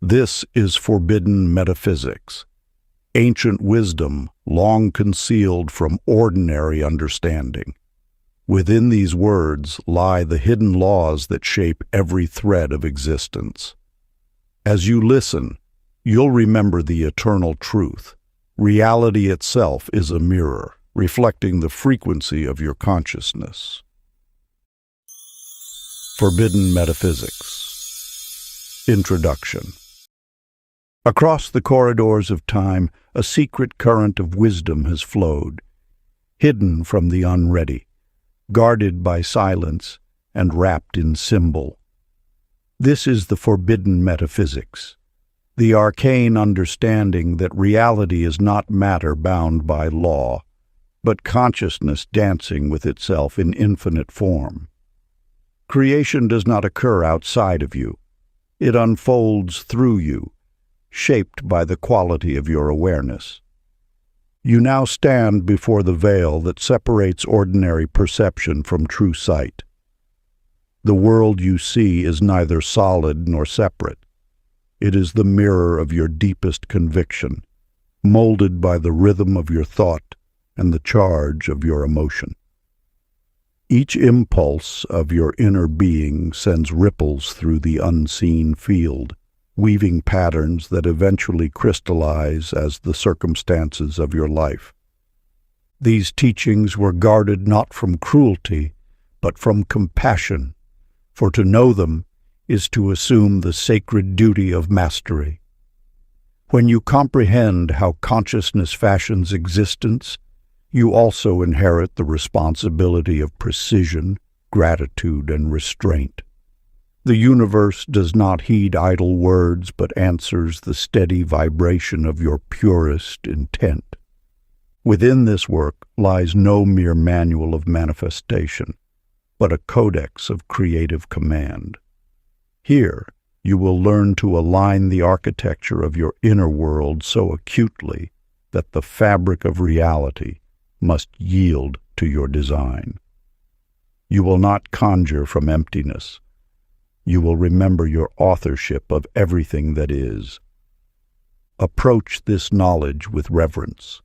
This is forbidden metaphysics, ancient wisdom long concealed from ordinary understanding. Within these words lie the hidden laws that shape every thread of existence. As you listen, you'll remember the eternal truth. Reality itself is a mirror, reflecting the frequency of your consciousness. Forbidden Metaphysics. Introduction. Across the corridors of time, a secret current of wisdom has flowed, hidden from the unready, guarded by silence and wrapped in symbol. This is the forbidden metaphysics, the arcane understanding that reality is not matter bound by law, but consciousness dancing with itself in infinite form. Creation does not occur outside of you. It unfolds through you, shaped by the quality of your awareness. You now stand before the veil that separates ordinary perception from true sight. The world you see is neither solid nor separate. It is the mirror of your deepest conviction, molded by the rhythm of your thought and the charge of your emotion. Each impulse of your inner being sends ripples through the unseen field, weaving patterns that eventually crystallize as the circumstances of your life. These teachings were guarded not from cruelty, but from compassion, for to know them is to assume the sacred duty of mastery. When you comprehend how consciousness fashions existence, you also inherit the responsibility of precision, gratitude, and restraint. The universe does not heed idle words, but answers the steady vibration of your purest intent. Within this work lies no mere manual of manifestation, but a codex of creative command. Here, you will learn to align the architecture of your inner world so acutely that the fabric of reality must yield to your design. You will not conjure from emptiness. You will remember your authorship of everything that is. Approach this knowledge with reverence.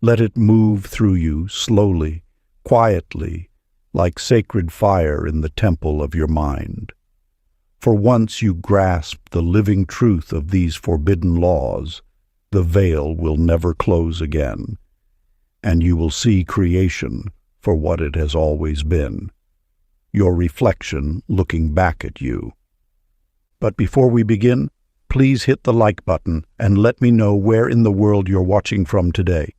Let it move through you slowly, quietly, like sacred fire in the temple of your mind. For once you grasp the living truth of these forbidden laws, the veil will never close again, and you will see creation for what it has always been, your reflection looking back at you. But before we begin, please hit the like button and let me know where in the world you're watching from today.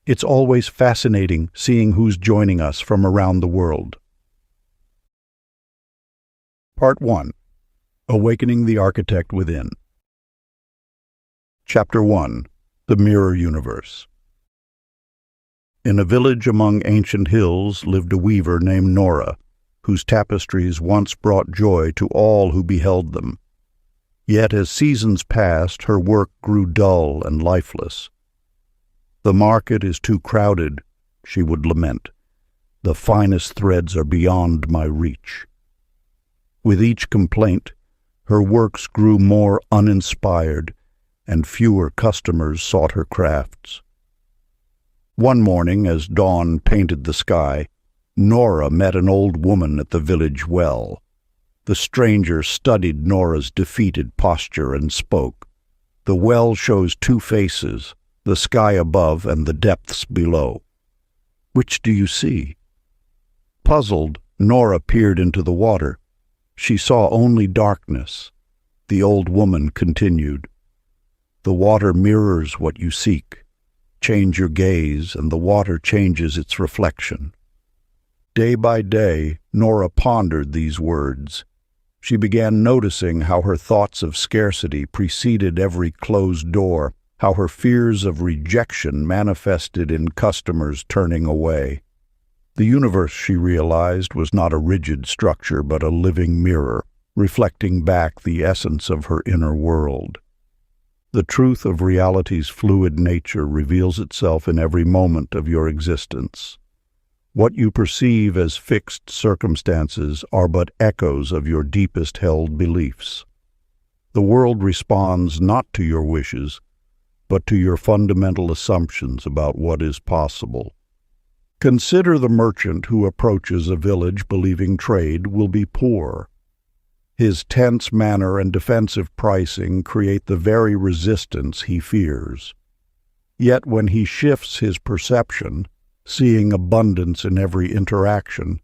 It's always fascinating seeing who's joining us from around the world. Part 1. Awakening the Architect Within. Chapter 1. The Mirror Universe. In a village among ancient hills lived a weaver named Nora, whose tapestries once brought joy to all who beheld them. Yet as seasons passed, her work grew dull and lifeless. "The market is too crowded," she would lament. "The finest threads are beyond my reach." With each complaint, her works grew more uninspired, and fewer customers sought her crafts. One morning, as dawn painted the sky, Nora met an old woman at the village well. The stranger studied Nora's defeated posture and spoke. "The well shows two faces, the sky above and the depths below. Which do you see?" Puzzled, Nora peered into the water. She saw only darkness. The old woman continued, "The water mirrors what you seek. Change your gaze, and the water changes its reflection." Day by day, Nora pondered these words. She began noticing how her thoughts of scarcity preceded every closed door, how her fears of rejection manifested in customers turning away. The universe, she realized, was not a rigid structure but a living mirror, reflecting back the essence of her inner world. The truth of reality's fluid nature reveals itself in every moment of your existence. What you perceive as fixed circumstances are but echoes of your deepest held beliefs. The world responds not to your wishes, but to your fundamental assumptions about what is possible. Consider the merchant who approaches a village believing trade will be poor. His tense manner and defensive pricing create the very resistance he fears. Yet when he shifts his perception, seeing abundance in every interaction,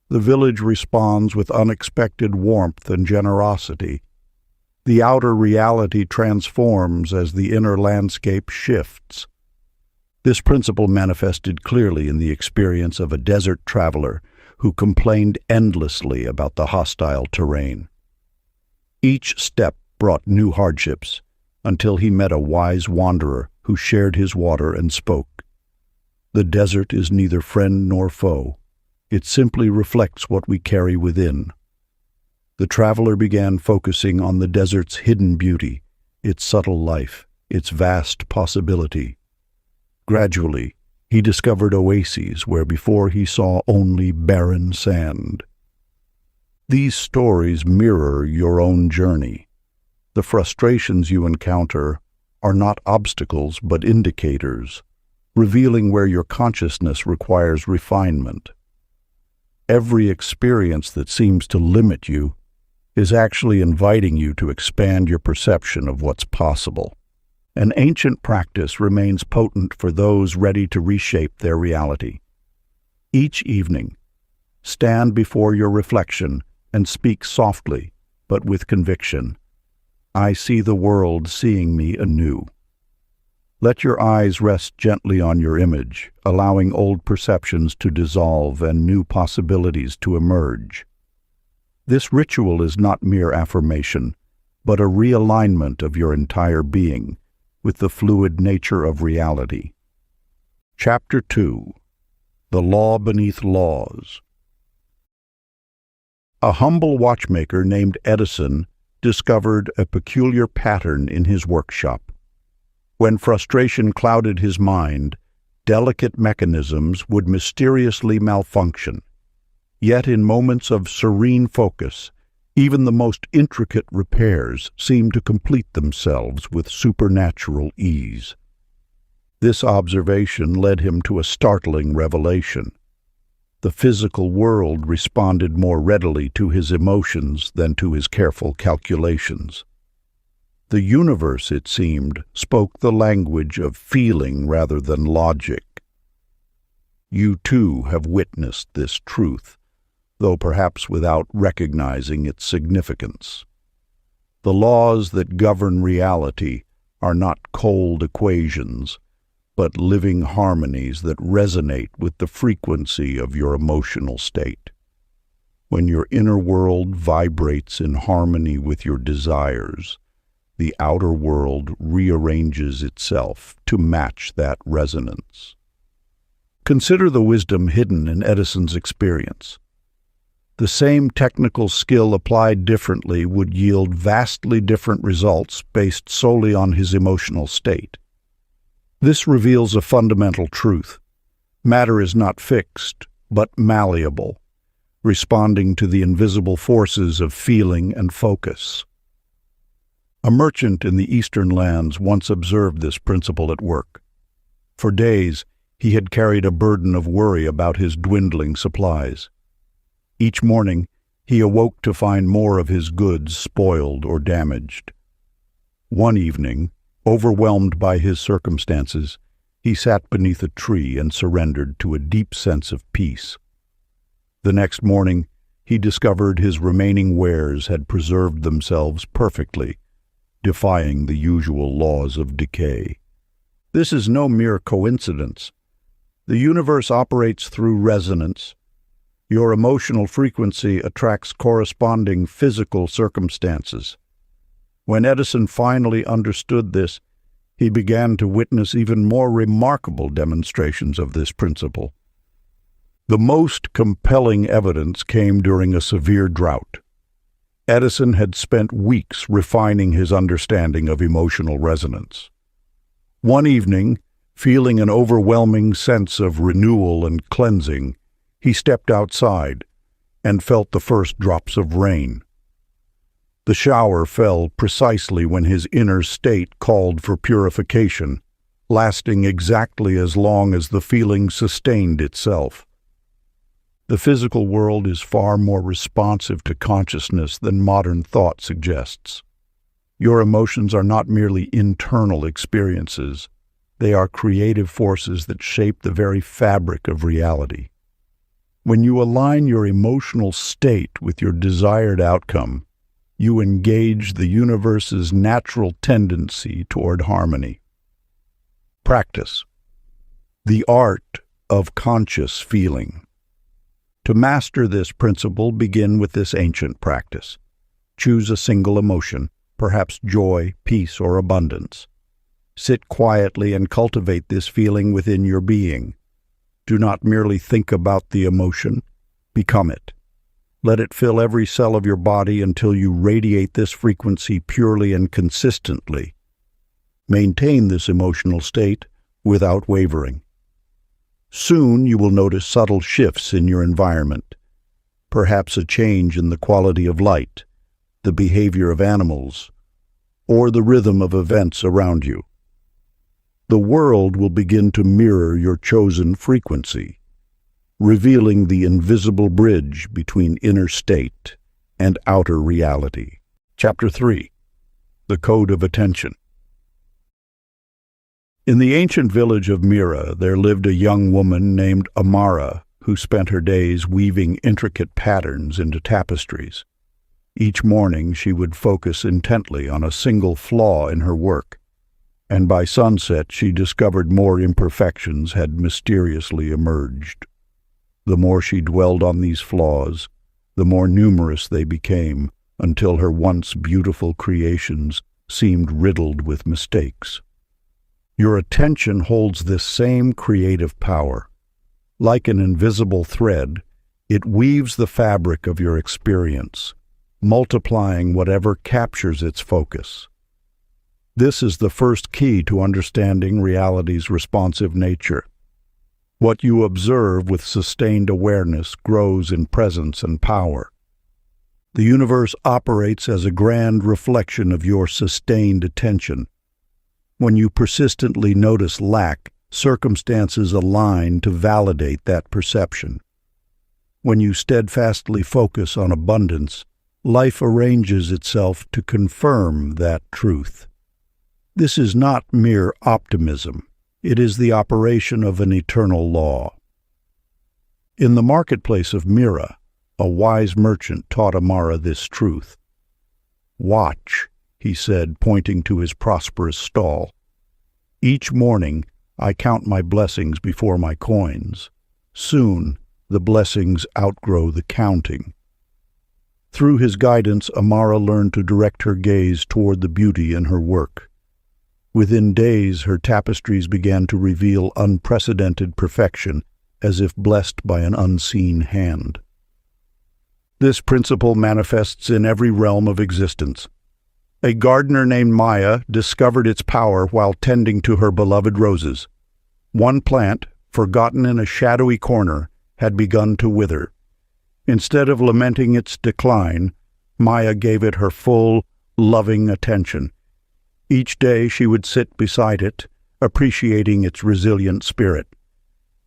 the village responds with unexpected warmth and generosity. The outer reality transforms as the inner landscape shifts. This principle manifested clearly in the experience of a desert traveler who complained endlessly about the hostile terrain. Each step brought new hardships until he met a wise wanderer who shared his water and spoke. The desert is neither friend nor foe. It simply reflects what we carry within. The traveler began focusing on the desert's hidden beauty, its subtle life, its vast possibility. Gradually, he discovered oases where before he saw only barren sand. These stories mirror your own journey. The frustrations you encounter are not obstacles but indicators, revealing where your consciousness requires refinement. Every experience that seems to limit you is actually inviting you to expand your perception of what's possible. An ancient practice remains potent for those ready to reshape their reality. Each evening, stand before your reflection and speak softly, but with conviction. I see the world seeing me anew. Let your eyes rest gently on your image, allowing old perceptions to dissolve and new possibilities to emerge. This ritual is not mere affirmation, but a realignment of your entire being with the fluid nature of reality. Chapter 2. The Law Beneath Laws. A humble watchmaker named Edison discovered a peculiar pattern in his workshop. When frustration clouded his mind, delicate mechanisms would mysteriously malfunction. Yet in moments of serene focus, even the most intricate repairs seemed to complete themselves with supernatural ease. This observation led him to a startling revelation. The physical world responded more readily to his emotions than to his careful calculations. The universe, it seemed, spoke the language of feeling rather than logic. You too have witnessed this truth, though perhaps without recognizing its significance. The laws that govern reality are not cold equations, but living harmonies that resonate with the frequency of your emotional state. When your inner world vibrates in harmony with your desires, the outer world rearranges itself to match that resonance. Consider the wisdom hidden in Edison's experience. The same technical skill applied differently would yield vastly different results based solely on his emotional state. This reveals a fundamental truth. Matter is not fixed, but malleable, responding to the invisible forces of feeling and focus. A merchant in the eastern lands once observed this principle at work. For days, he had carried a burden of worry about his dwindling supplies. Each morning, he awoke to find more of his goods spoiled or damaged. One evening, overwhelmed by his circumstances, he sat beneath a tree and surrendered to a deep sense of peace. The next morning, he discovered his remaining wares had preserved themselves perfectly, defying the usual laws of decay. This is no mere coincidence. The universe operates through resonance. Your emotional frequency attracts corresponding physical circumstances. When Edison finally understood this, he began to witness even more remarkable demonstrations of this principle. The most compelling evidence came during a severe drought. Edison had spent weeks refining his understanding of emotional resonance. One evening, feeling an overwhelming sense of renewal and cleansing, he stepped outside and felt the first drops of rain. The shower fell precisely when his inner state called for purification, lasting exactly as long as the feeling sustained itself. The physical world is far more responsive to consciousness than modern thought suggests. Your emotions are not merely internal experiences. They are creative forces that shape the very fabric of reality. When you align your emotional state with your desired outcome, you engage the universe's natural tendency toward harmony. Practice. The art of conscious feeling. To master this principle, begin with this ancient practice. Choose a single emotion, perhaps joy, peace, or abundance. Sit quietly and cultivate this feeling within your being. Do not merely think about the emotion, become it. Let it fill every cell of your body until you radiate this frequency purely and consistently. Maintain this emotional state without wavering. Soon you will notice subtle shifts in your environment, perhaps a change in the quality of light, the behavior of animals, or the rhythm of events around you. The world will begin to mirror your chosen frequency, revealing the invisible bridge between inner state and outer reality. Chapter 3. The Code of Attention. In the ancient village of Mira, there lived a young woman named Amara, who spent her days weaving intricate patterns into tapestries. Each morning she would focus intently on a single flaw in her work, and by sunset she discovered more imperfections had mysteriously emerged. The more she dwelled on these flaws, the more numerous they became, until her once beautiful creations seemed riddled with mistakes. Your attention holds this same creative power. Like an invisible thread, it weaves the fabric of your experience, multiplying whatever captures its focus. This is the first key to understanding reality's responsive nature. What you observe with sustained awareness grows in presence and power. The universe operates as a grand reflection of your sustained attention. When you persistently notice lack, circumstances align to validate that perception. When you steadfastly focus on abundance, life arranges itself to confirm that truth. This is not mere optimism. It is the operation of an eternal law. In the marketplace of Mira, a wise merchant taught Amara this truth. "Watch," he said, pointing to his prosperous stall. "Each morning I count my blessings before my coins. Soon the blessings outgrow the counting." Through his guidance, Amara learned to direct her gaze toward the beauty in her work. Within days, her tapestries began to reveal unprecedented perfection, as if blessed by an unseen hand. This principle manifests in every realm of existence. A gardener named Maya discovered its power while tending to her beloved roses. One plant, forgotten in a shadowy corner, had begun to wither. Instead of lamenting its decline, Maya gave it her full, loving attention. Each day she would sit beside it, appreciating its resilient spirit.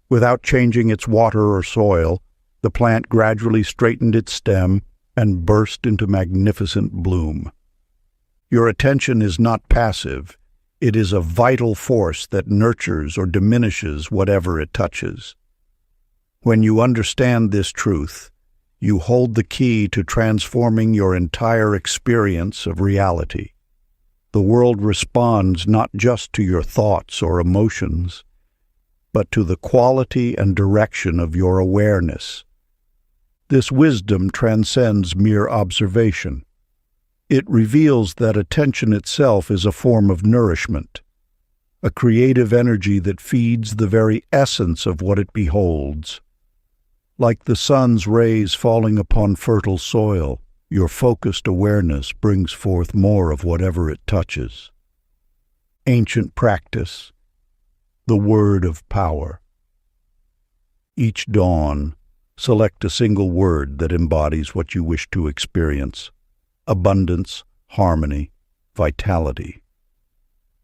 Without changing its water or soil, the plant gradually straightened its stem and burst into magnificent bloom. Your attention is not passive. It is a vital force that nurtures or diminishes whatever it touches. When you understand this truth, you hold the key to transforming your entire experience of reality. The world responds not just to your thoughts or emotions, but to the quality and direction of your awareness. This wisdom transcends mere observation. It reveals that attention itself is a form of nourishment, a creative energy that feeds the very essence of what it beholds. Like the sun's rays falling upon fertile soil, your focused awareness brings forth more of whatever it touches. Ancient practice, the word of power. Each dawn, select a single word that embodies what you wish to experience. abundance, harmony, vitality.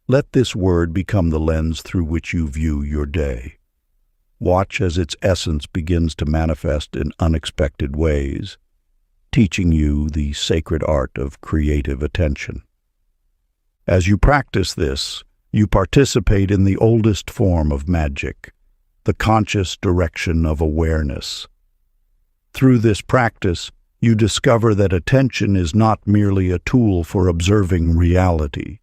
Let this word become the lens through which you view your day. Watch as its essence begins to manifest in unexpected ways, teaching you the sacred art of creative attention. As you practice this, you participate in the oldest form of magic, the conscious direction of awareness. Through this practice, you discover that attention is not merely a tool for observing reality.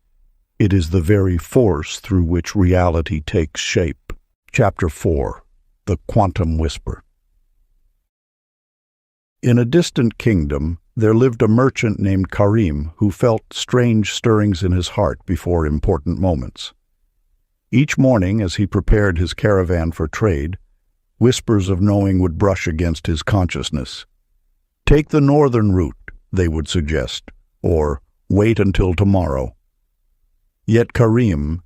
It is the very force through which reality takes shape. Chapter 4. The Quantum Whisper. In a distant kingdom, there lived a merchant named Karim who felt strange stirrings in his heart before important moments. Each morning, as he prepared his caravan for trade, whispers of knowing would brush against his consciousness. Take the northern route, they would suggest, or wait until tomorrow. Yet Karim,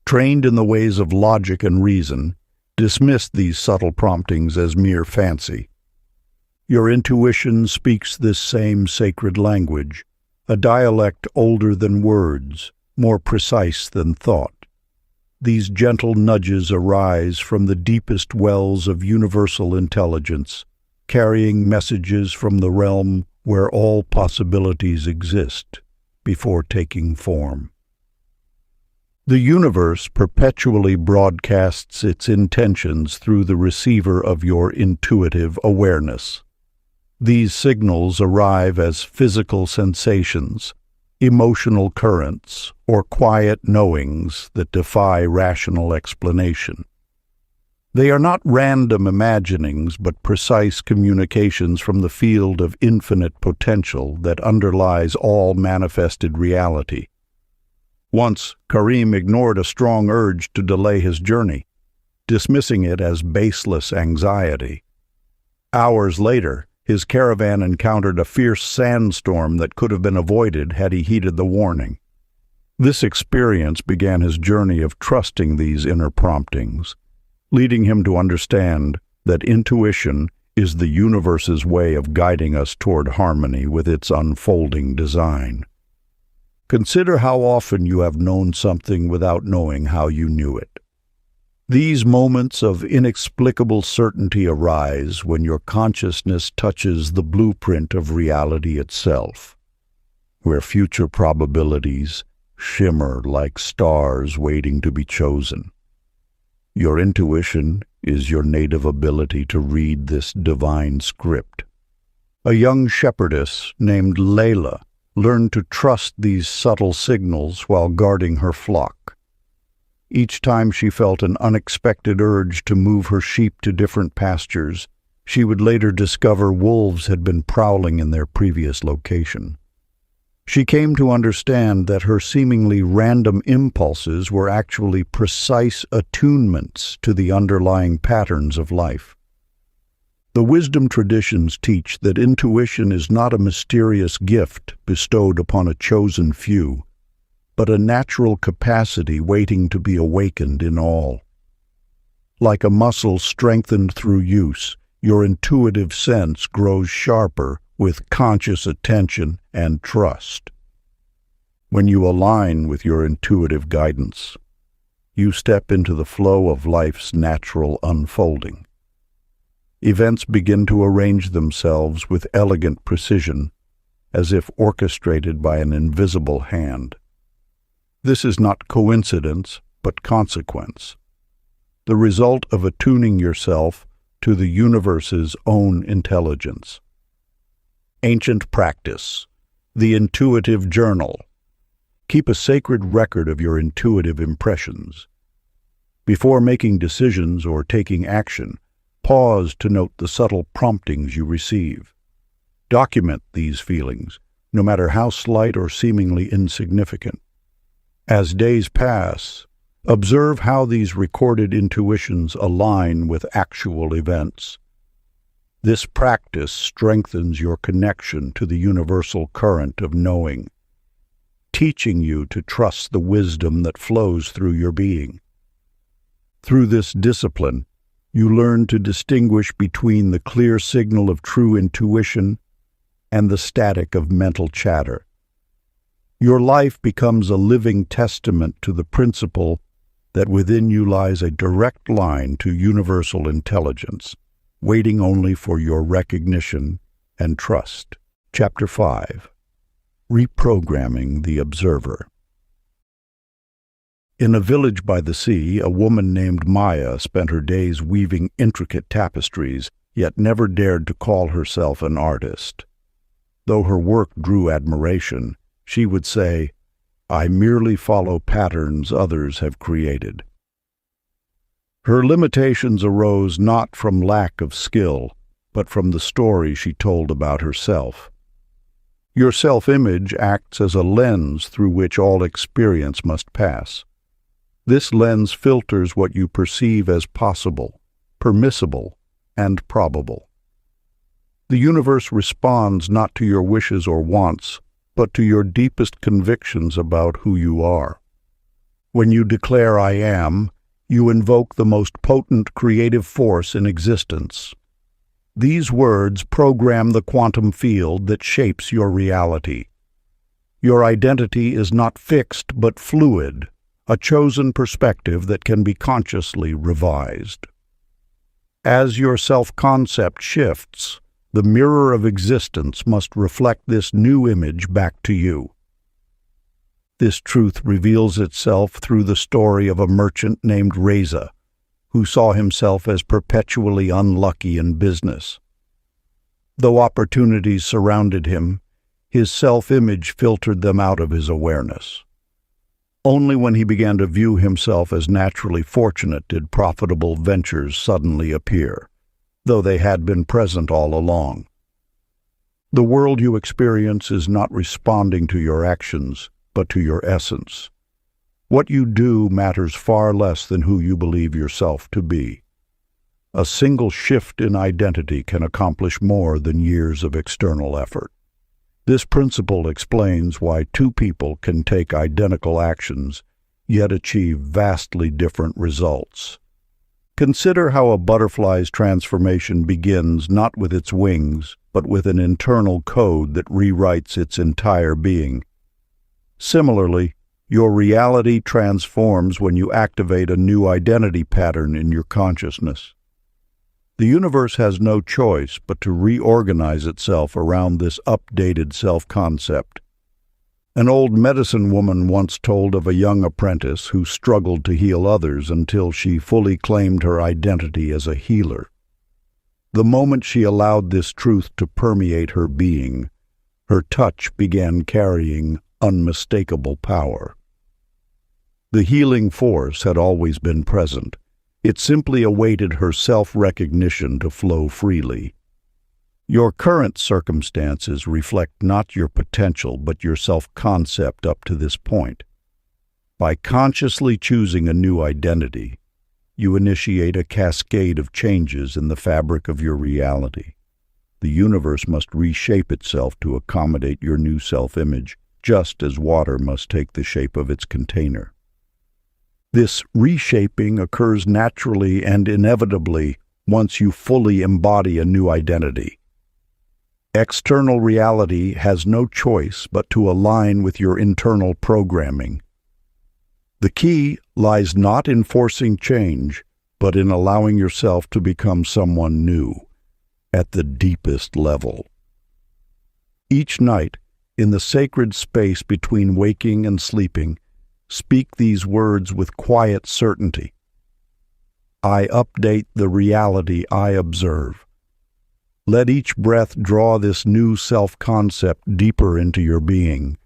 trained in the ways of logic and reason, dismissed these subtle promptings as mere fancy. Your intuition speaks this same sacred language, a dialect older than words, more precise than thought. These gentle nudges arise from the deepest wells of universal intelligence, carrying messages from the realm where all possibilities exist before taking form. The universe perpetually broadcasts its intentions through the receiver of your intuitive awareness. These signals arrive as physical sensations, emotional currents, or quiet knowings that defy rational explanation. They are not random imaginings, but precise communications from the field of infinite potential that underlies all manifested reality. Once, Karim ignored a strong urge to delay his journey, dismissing it as baseless anxiety. Hours later, his caravan encountered a fierce sandstorm that could have been avoided had he heeded the warning. This experience began his journey of trusting these inner promptings, leading him to understand that intuition is the universe's way of guiding us toward harmony with its unfolding design. Consider how often you have known something without knowing how you knew it. These moments of inexplicable certainty arise when your consciousness touches the blueprint of reality itself, where future probabilities shimmer like stars waiting to be chosen. Your intuition is your native ability to read this divine script. A young shepherdess named Layla learned to trust these subtle signals while guarding her flock. Each time she felt an unexpected urge to move her sheep to different pastures, she would later discover wolves had been prowling in their previous location. She came to understand that her seemingly random impulses were actually precise attunements to the underlying patterns of life. The wisdom traditions teach that intuition is not a mysterious gift bestowed upon a chosen few, but a natural capacity waiting to be awakened in all. Like a muscle strengthened through use, your intuitive sense grows sharper with conscious attention and trust. When you align with your intuitive guidance, you step into the flow of life's natural unfolding. Events begin to arrange themselves with elegant precision, as if orchestrated by an invisible hand. This is not coincidence, but consequence, the result of attuning yourself to the universe's own intelligence. Ancient practice, the intuitive journal. Keep a sacred record of your intuitive impressions. Before making decisions or taking action, pause to note the subtle promptings you receive. Document these feelings, no matter how slight or seemingly insignificant. As days pass, observe how these recorded intuitions align with actual events. This practice strengthens your connection to the universal current of knowing, teaching you to trust the wisdom that flows through your being. Through this discipline, you learn to distinguish between the clear signal of true intuition and the static of mental chatter. Your life becomes a living testament to the principle that within you lies a direct line to universal intelligence, waiting only for your recognition and trust. Chapter 5. Reprogramming the Observer. In a village by the sea, a woman named Maya spent her days weaving intricate tapestries, yet never dared to call herself an artist. Though her work drew admiration, she would say, "I merely follow patterns others have created." Her limitations arose not from lack of skill, but from the story she told about herself. Your self-image acts as a lens through which all experience must pass. This lens filters what you perceive as possible, permissible, and probable. The universe responds not to your wishes or wants, but to your deepest convictions about who you are. When you declare "I am," you invoke the most potent creative force in existence. These words program the quantum field that shapes your reality. Your identity is not fixed but fluid, a chosen perspective that can be consciously revised. As your self-concept shifts, the mirror of existence must reflect this new image back to you. This truth reveals itself through the story of a merchant named Reza, who saw himself as perpetually unlucky in business. Though opportunities surrounded him, his self-image filtered them out of his awareness. Only when he began to view himself as naturally fortunate did profitable ventures suddenly appear, though they had been present all along. The world you experience is not responding to your actions, but to your essence. What you do matters far less than who you believe yourself to be. A single shift in identity can accomplish more than years of external effort. This principle explains why two people can take identical actions, yet achieve vastly different results. Consider how a butterfly's transformation begins not with its wings, but with an internal code that rewrites its entire being. Similarly, your reality transforms when you activate a new identity pattern in your consciousness. The universe has no choice but to reorganize itself around this updated self-concept. An old medicine woman once told of a young apprentice who struggled to heal others until she fully claimed her identity as a healer. The moment she allowed this truth to permeate her being, her touch began carrying unmistakable power. The healing force had always been present. It simply awaited her self-recognition to flow freely. Your current circumstances reflect not your potential but your self-concept up to this point. By consciously choosing a new identity, you initiate a cascade of changes in the fabric of your reality. The universe must reshape itself to accommodate your new self-image, just as water must take the shape of its container. This reshaping occurs naturally and inevitably once you fully embody a new identity. External reality has no choice but to align with your internal programming. The key lies not in forcing change, but in allowing yourself to become someone new, at the deepest level. Each night, in the sacred space between waking and sleeping, speak these words with quiet certainty. I update the reality I observe. Let each breath draw this new self-concept deeper into your being,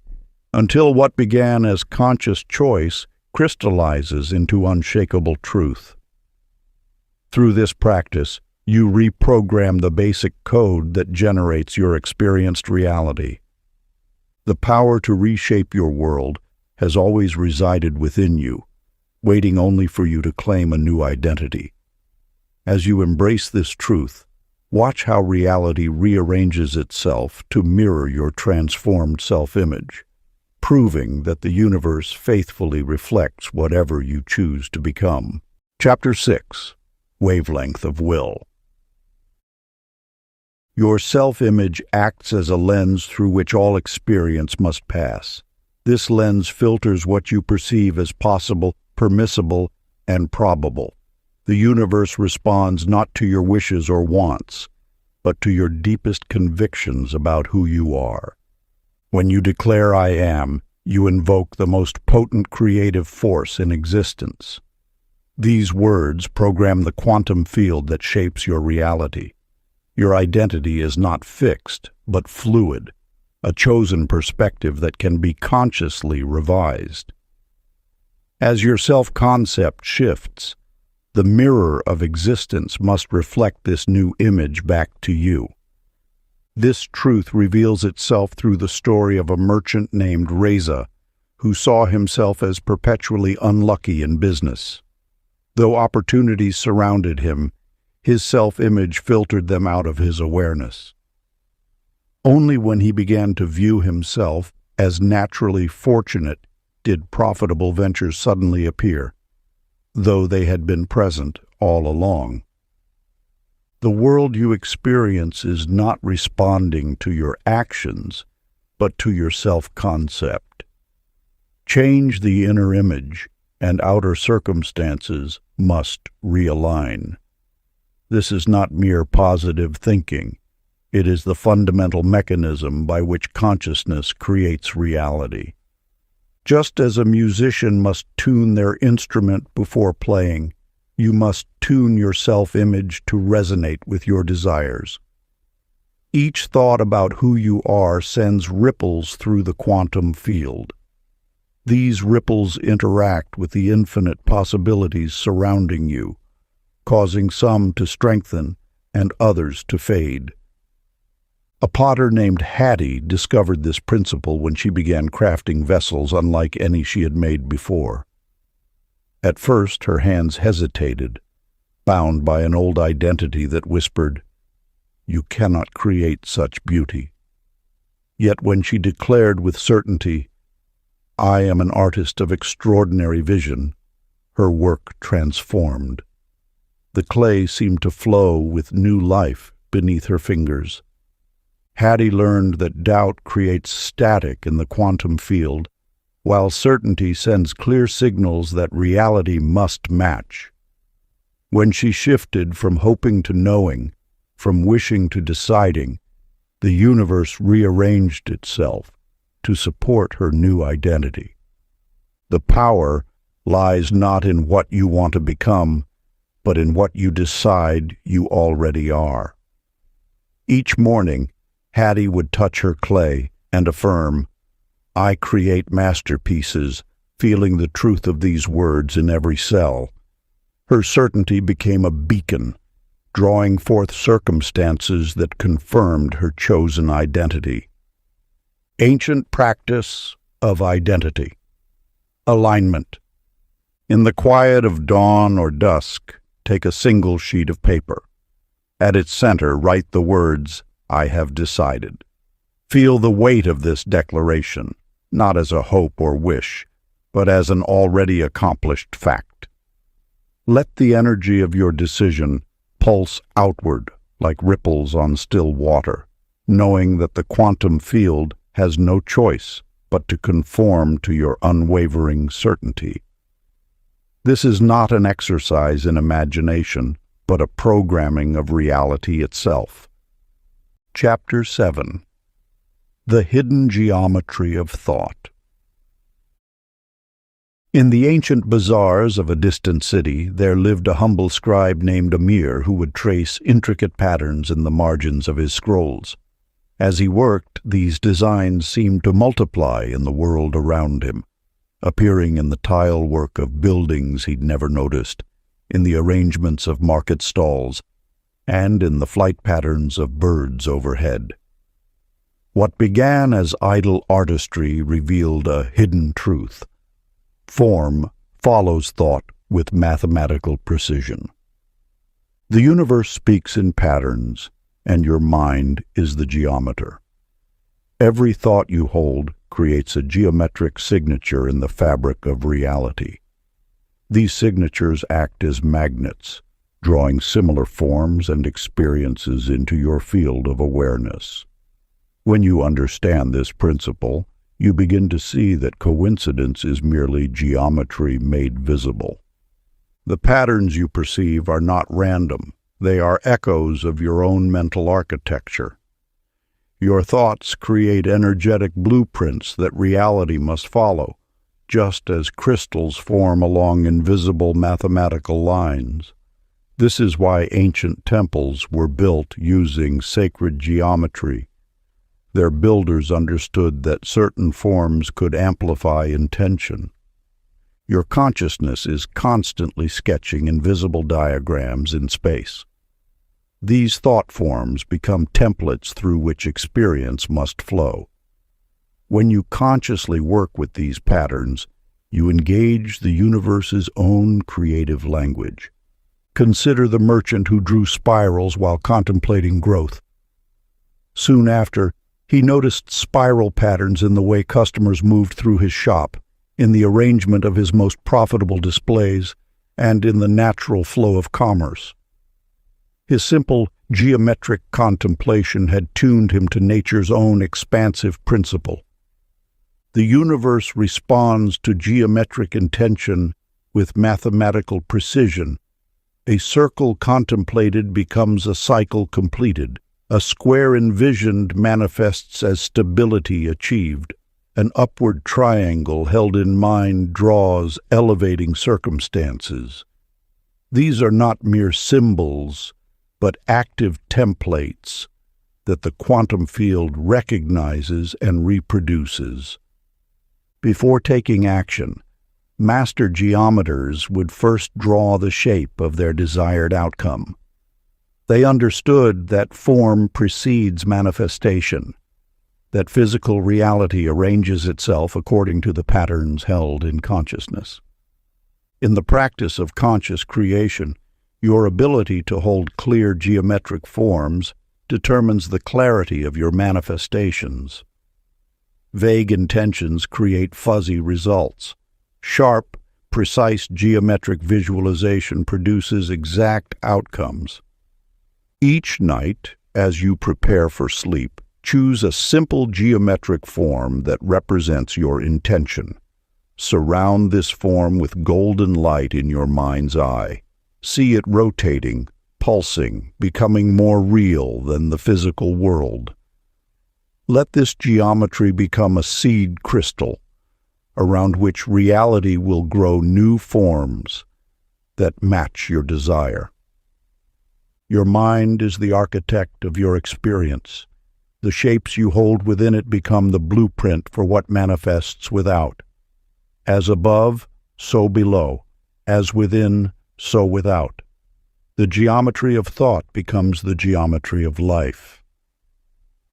until what began as conscious choice crystallizes into unshakable truth. Through this practice, you reprogram the basic code that generates your experienced reality. The power to reshape your world has always resided within you, waiting only for you to claim a new identity. As you embrace this truth, watch how reality rearranges itself to mirror your transformed self-image, proving that the universe faithfully reflects whatever you choose to become. Chapter 6. Wavelength of Will. Your self-image acts as a lens through which all experience must pass. This lens filters what you perceive as possible, permissible, and probable. The universe responds not to your wishes or wants, but to your deepest convictions about who you are. When you declare "I am," you invoke the most potent creative force in existence. These words program the quantum field that shapes your reality. Your identity is not fixed, but fluid, a chosen perspective that can be consciously revised. As your self-concept shifts, the mirror of existence must reflect this new image back to you. This truth reveals itself through the story of a merchant named Reza, who saw himself as perpetually unlucky in business. Though opportunities surrounded him, his self-image filtered them out of his awareness. Only when he began to view himself as naturally fortunate did profitable ventures suddenly appear, though they had been present all along. The world you experience is not responding to your actions, but to your self-concept. Change the inner image, and outer circumstances must realign. This is not mere positive thinking. It is the fundamental mechanism by which consciousness creates reality. Just as a musician must tune their instrument before playing, you must tune your self-image to resonate with your desires. Each thought about who you are sends ripples through the quantum field. These ripples interact with the infinite possibilities surrounding you, causing some to strengthen and others to fade. A potter named Hattie discovered this principle when she began crafting vessels unlike any she had made before. At first, her hands hesitated, bound by an old identity that whispered, "You cannot create such beauty." Yet when she declared with certainty, "I am an artist of extraordinary vision," her work transformed. The clay seemed to flow with new life beneath her fingers. Hattie learned that doubt creates static in the quantum field, while certainty sends clear signals that reality must match. When she shifted from hoping to knowing, from wishing to deciding, the universe rearranged itself to support her new identity. The power lies not in what you want to become, but in what you decide you already are. Each morning, Hattie would touch her clay and affirm, "I create masterpieces," feeling the truth of these words in every cell. Her certainty became a beacon, drawing forth circumstances that confirmed her chosen identity. Ancient practice of identity. Alignment. In the quiet of dawn or dusk, take a single sheet of paper. At its center, write the words, "I have decided." Feel the weight of this declaration, not as a hope or wish, but as an already accomplished fact. Let the energy of your decision pulse outward like ripples on still water, knowing that the quantum field has no choice but to conform to your unwavering certainty. This is not an exercise in imagination, but a programming of reality itself. Chapter 7. The Hidden Geometry of Thought. In the ancient bazaars of a distant city, there lived a humble scribe named Amir who would trace intricate patterns in the margins of his scrolls. As he worked, these designs seemed to multiply in the world around him, appearing in the tile work of buildings he'd never noticed, in the arrangements of market stalls, and in the flight patterns of birds overhead. What began as idle artistry revealed a hidden truth. Form follows thought with mathematical precision. The universe speaks in patterns, and your mind is the geometer. Every thought you hold creates a geometric signature in the fabric of reality. These signatures act as magnets, drawing similar forms and experiences into your field of awareness. When you understand this principle, you begin to see that coincidence is merely geometry made visible. The patterns you perceive are not random. They are echoes of your own mental architecture. Your thoughts create energetic blueprints that reality must follow, just as crystals form along invisible mathematical lines. This is why ancient temples were built using sacred geometry. Their builders understood that certain forms could amplify intention. Your consciousness is constantly sketching invisible diagrams in space. These thought forms become templates through which experience must flow. When you consciously work with these patterns, you engage the universe's own creative language. Consider the merchant who drew spirals while contemplating growth. Soon after, he noticed spiral patterns in the way customers moved through his shop, in the arrangement of his most profitable displays, and in the natural flow of commerce. His simple geometric contemplation had tuned him to nature's own expansive principle. The universe responds to geometric intention with mathematical precision. A circle contemplated becomes a cycle completed. A square envisioned manifests as stability achieved. An upward triangle held in mind draws elevating circumstances. These are not mere symbols, but active templates that the quantum field recognizes and reproduces. Before taking action, master geometers would first draw the shape of their desired outcome. They understood that form precedes manifestation, that physical reality arranges itself according to the patterns held in consciousness. In the practice of conscious creation, your ability to hold clear geometric forms determines the clarity of your manifestations. Vague intentions create fuzzy results. Sharp, precise geometric visualization produces exact outcomes. Each night, as you prepare for sleep, choose a simple geometric form that represents your intention. Surround this form with golden light in your mind's eye. See it rotating, pulsing, becoming more real than the physical world. Let this geometry become a seed crystal, around which reality will grow new forms that match your desire. Your mind is the architect of your experience. The shapes you hold within it become the blueprint for what manifests without. As above, so below. As within, so without. The geometry of thought becomes the geometry of life.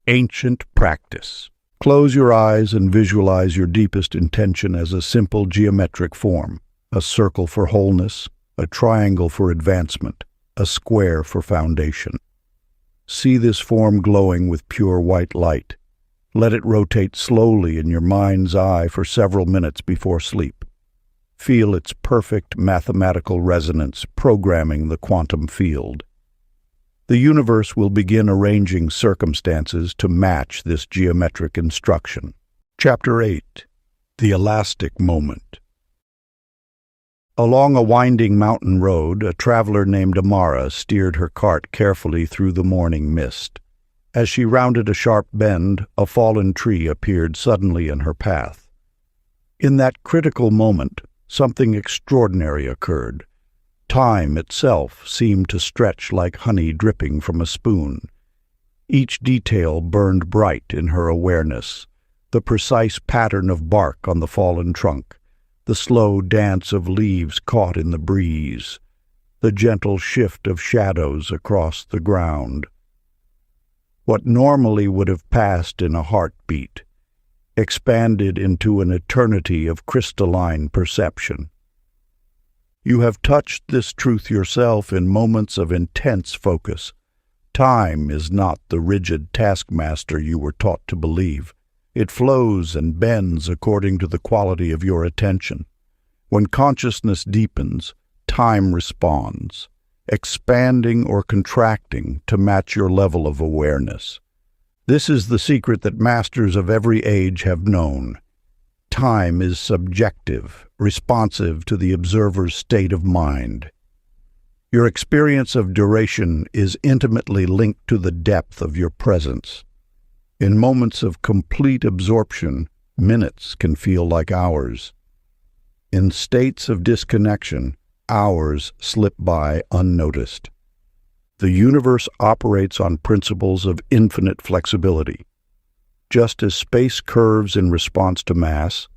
Ancient practice. Close your eyes and visualize your deepest intention as a simple geometric form, a circle for wholeness, a triangle for advancement, a square for foundation. See this form glowing with pure white light. Let it rotate slowly in your mind's eye for several minutes before sleep. Feel its perfect mathematical resonance programming the quantum field. The universe will begin arranging circumstances to match this geometric instruction. Chapter 8. The Elastic Moment. Along a winding mountain road, a traveler named Amara steered her cart carefully through the morning mist. As she rounded a sharp bend, a fallen tree appeared suddenly in her path. In that critical moment, something extraordinary occurred. Time itself seemed to stretch like honey dripping from a spoon. Each detail burned bright in her awareness: the precise pattern of bark on the fallen trunk, the slow dance of leaves caught in the breeze, the gentle shift of shadows across the ground. What normally would have passed in a heartbeat expanded into an eternity of crystalline perception. You have touched this truth yourself in moments of intense focus. Time is not the rigid taskmaster you were taught to believe. It flows and bends according to the quality of your attention. When consciousness deepens, time responds. expanding or contracting to match your level of awareness. This is the secret that masters of every age have known. Time is subjective, responsive to the observer's state of mind. Your experience of duration is intimately linked to the depth of your presence. In moments of complete absorption, minutes can feel like hours. In states of disconnection, hours slip by unnoticed. The universe operates on principles of infinite flexibility. Just as space curves in response to mass,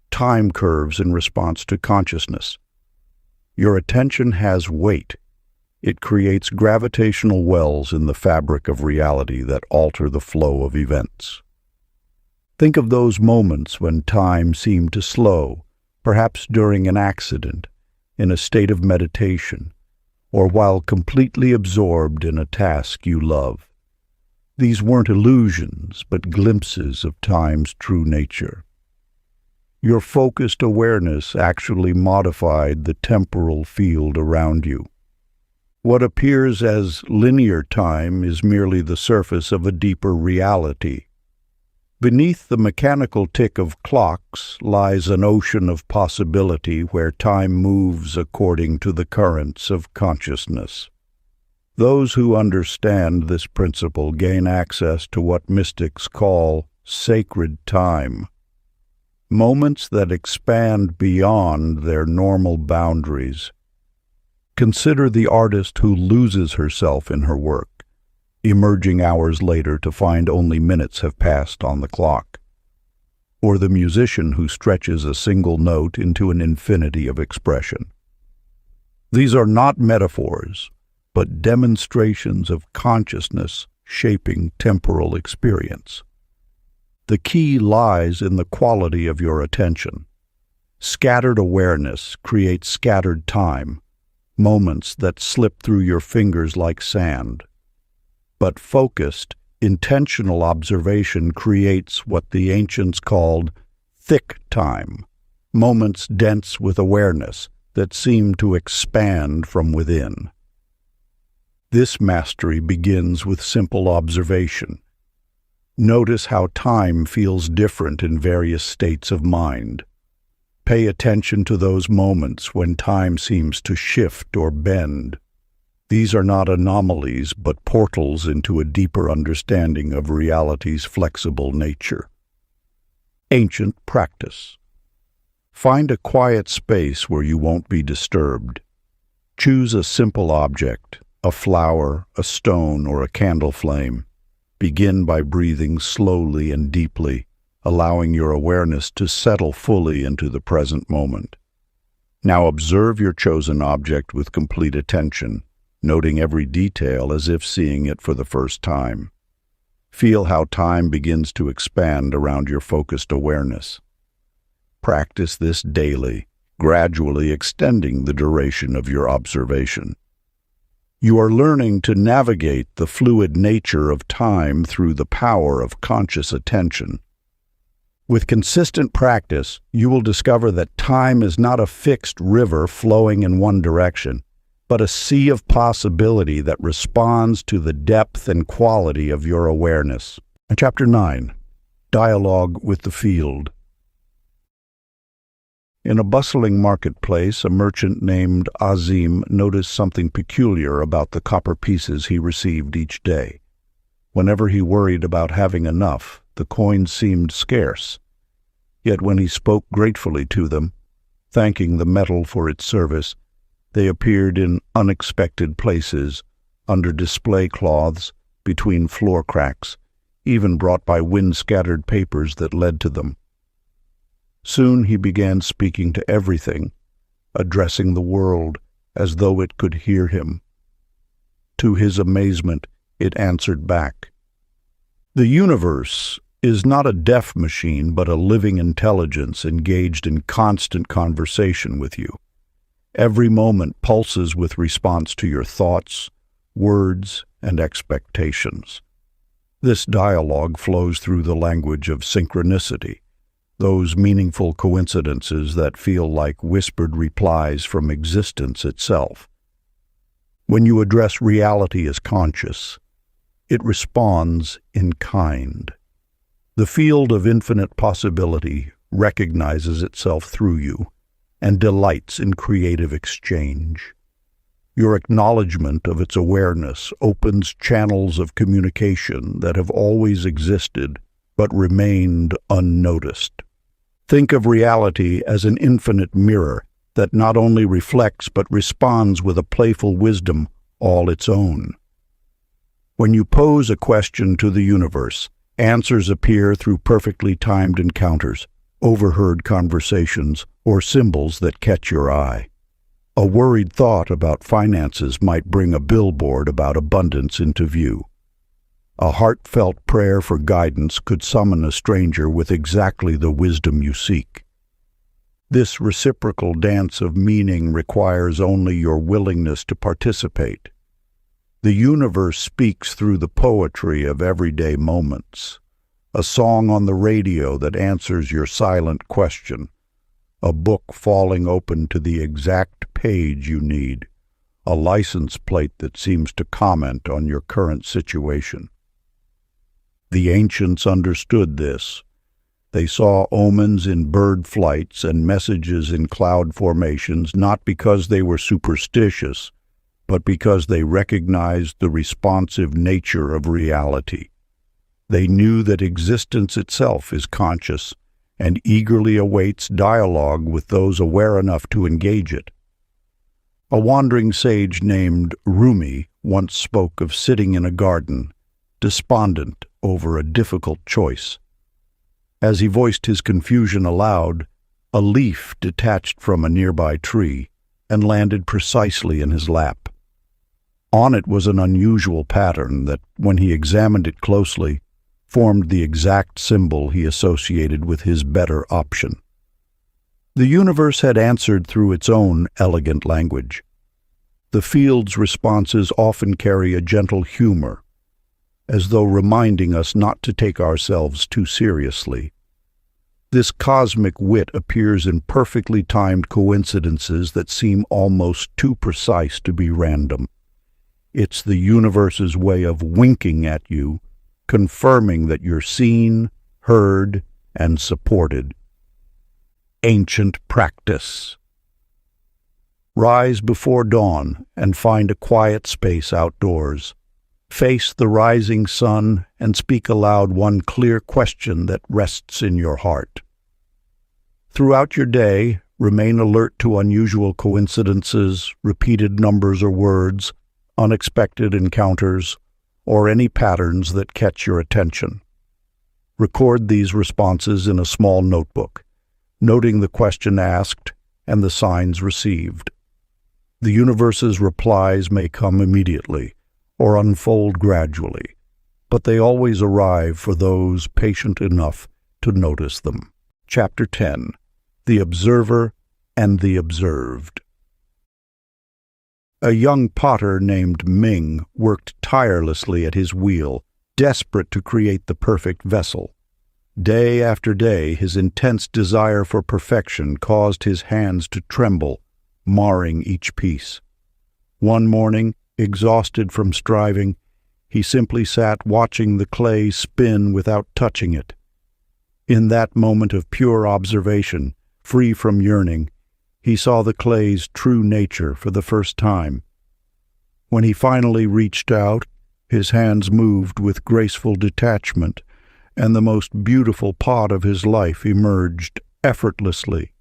time curves in response to consciousness. Your attention has weight. It creates gravitational wells in the fabric of reality that alter the flow of events. Think of those moments when time seemed to slow, perhaps during an accident, in a state of meditation, or while completely absorbed in a task you love. These weren't illusions, but glimpses of time's true nature. Your focused awareness actually modified the temporal field around you. What appears as linear time is merely the surface of a deeper reality. Beneath the mechanical tick of clocks lies an ocean of possibility where time moves according to the currents of consciousness. Those who understand this principle gain access to what mystics call sacred time, moments that expand beyond their normal boundaries. Consider the artist who loses herself in her work, emerging hours later to find only minutes have passed on the clock, or the musician who stretches a single note into an infinity of expression. These are not metaphors, but demonstrations of consciousness shaping temporal experience. The key lies in the quality of your attention. Scattered awareness creates scattered time, moments that slip through your fingers like sand. But focused, intentional observation creates what the ancients called thick time, moments dense with awareness that seem to expand from within. This mastery begins with simple observation. Notice how time feels different in various states of mind. Pay attention to those moments when time seems to shift or bend. These are not anomalies, but portals into a deeper understanding of reality's flexible nature. Ancient practice. Find a quiet space where you won't be disturbed. Choose a simple object, a flower, a stone, or a candle flame. Begin by breathing slowly and deeply, allowing your awareness to settle fully into the present moment. Now observe your chosen object with complete attention, noting every detail as if seeing it for the first time. Feel how time begins to expand around your focused awareness. Practice this daily, gradually extending the duration of your observation. You are learning to navigate the fluid nature of time through the power of conscious attention. With consistent practice, you will discover that time is not a fixed river flowing in one direction, but a sea of possibility that responds to the depth and quality of your awareness. Chapter 9. Dialogue with the Field. In a bustling marketplace, a merchant named Azim noticed something peculiar about the copper pieces he received each day. Whenever he worried about having enough, the coins seemed scarce. Yet when he spoke gratefully to them, thanking the metal for its service, they appeared in unexpected places, under display cloths, between floor cracks, even brought by wind-scattered papers that led to them. Soon he began speaking to everything, addressing the world as though it could hear him. To his amazement, it answered back. The universe is not a deaf machine, but a living intelligence engaged in constant conversation with you. Every moment pulses with response to your thoughts, words, and expectations. This dialogue flows through the language of synchronicity, those meaningful coincidences that feel like whispered replies from existence itself. When you address reality as conscious, it responds in kind. The field of infinite possibility recognizes itself through you and delights in creative exchange. Your acknowledgement of its awareness opens channels of communication that have always existed but remained unnoticed. Think of reality as an infinite mirror that not only reflects but responds with a playful wisdom all its own. When you pose a question to the universe, answers appear through perfectly timed encounters, overheard conversations, or symbols that catch your eye. A worried thought about finances might bring a billboard about abundance into view. A heartfelt prayer for guidance could summon a stranger with exactly the wisdom you seek. This reciprocal dance of meaning requires only your willingness to participate. The universe speaks through the poetry of everyday moments. A song on the radio that answers your silent question. A book falling open to the exact page you need. A license plate that seems to comment on your current situation. The ancients understood this. They saw omens in bird flights and messages in cloud formations not because they were superstitious, but because they recognized the responsive nature of reality. They knew that existence itself is conscious and eagerly awaits dialogue with those aware enough to engage it. A wandering sage named Rumi once spoke of sitting in a garden, despondent over a difficult choice. As he voiced his confusion aloud, a leaf detached from a nearby tree and landed precisely in his lap. On it was an unusual pattern that, when he examined it closely, formed the exact symbol he associated with his better option. The universe had answered through its own elegant language. The field's responses often carry a gentle humor, as though reminding us not to take ourselves too seriously. This cosmic wit appears in perfectly timed coincidences that seem almost too precise to be random. It's the universe's way of winking at you, confirming that you're seen, heard, and supported. Ancient practice. Rise before dawn and find a quiet space outdoors. Face the rising sun and speak aloud one clear question that rests in your heart. Throughout your day, remain alert to unusual coincidences, repeated numbers or words, unexpected encounters, or any patterns that catch your attention. Record these responses in a small notebook, noting the question asked and the signs received. The universe's replies may come immediately or unfold gradually, but they always arrive for those patient enough to notice them. Chapter 10. The Observer and the Observed. A young potter named Ming worked tirelessly at his wheel, desperate to create the perfect vessel. Day after day, his intense desire for perfection caused his hands to tremble, marring each piece. One morning, exhausted from striving, he simply sat watching the clay spin without touching it. In that moment of pure observation, free from yearning, he saw the clay's true nature for the first time. When he finally reached out, his hands moved with graceful detachment, and the most beautiful pot of his life emerged effortlessly.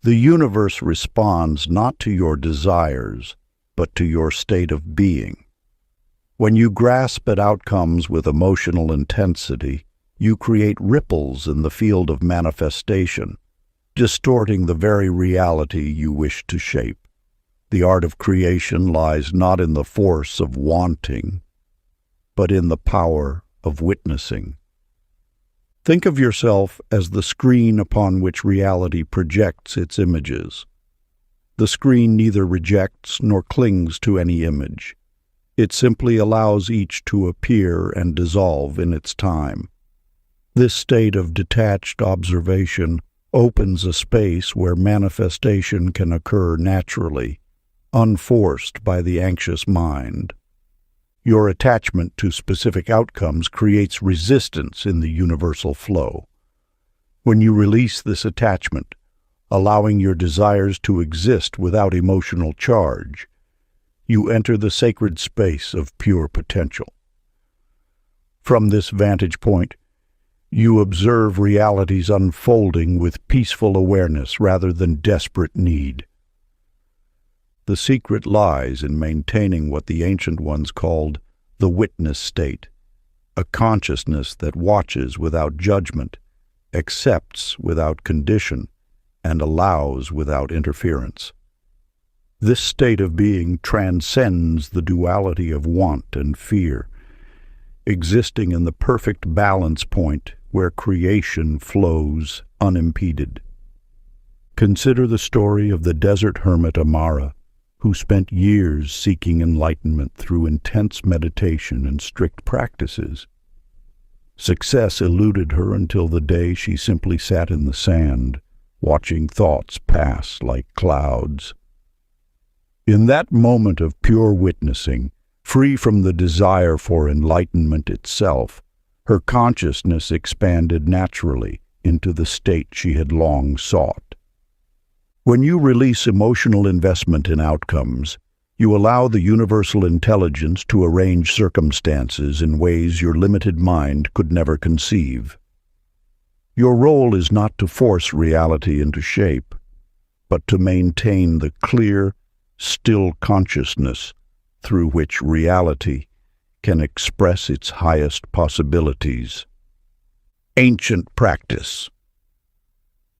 The universe responds not to your desires, but to your state of being. When you grasp at outcomes with emotional intensity, you create ripples in the field of manifestation, distorting the very reality you wish to shape. The art of creation lies not in the force of wanting, but in the power of witnessing. Think of yourself as the screen upon which reality projects its images. The screen neither rejects nor clings to any image. It simply allows each to appear and dissolve in its time. This state of detached observation opens a space where manifestation can occur naturally, unforced by the anxious mind. Your attachment to specific outcomes creates resistance in the universal flow. When you release this attachment, allowing your desires to exist without emotional charge, you enter the sacred space of pure potential. From this vantage point, you observe realities unfolding with peaceful awareness rather than desperate need. The secret lies in maintaining what the ancient ones called the witness state, a consciousness that watches without judgment, accepts without condition, and allows without interference. This state of being transcends the duality of want and fear, existing in the perfect balance point where creation flows unimpeded. Consider the story of the desert hermit Amara, who spent years seeking enlightenment through intense meditation and strict practices. Success eluded her until the day she simply sat in the sand, watching thoughts pass like clouds. In that moment of pure witnessing, free from the desire for enlightenment itself, her consciousness expanded naturally into the state she had long sought. When you release emotional investment in outcomes, you allow the universal intelligence to arrange circumstances in ways your limited mind could never conceive. Your role is not to force reality into shape, but to maintain the clear, still consciousness through which reality can express its highest possibilities. Ancient practice.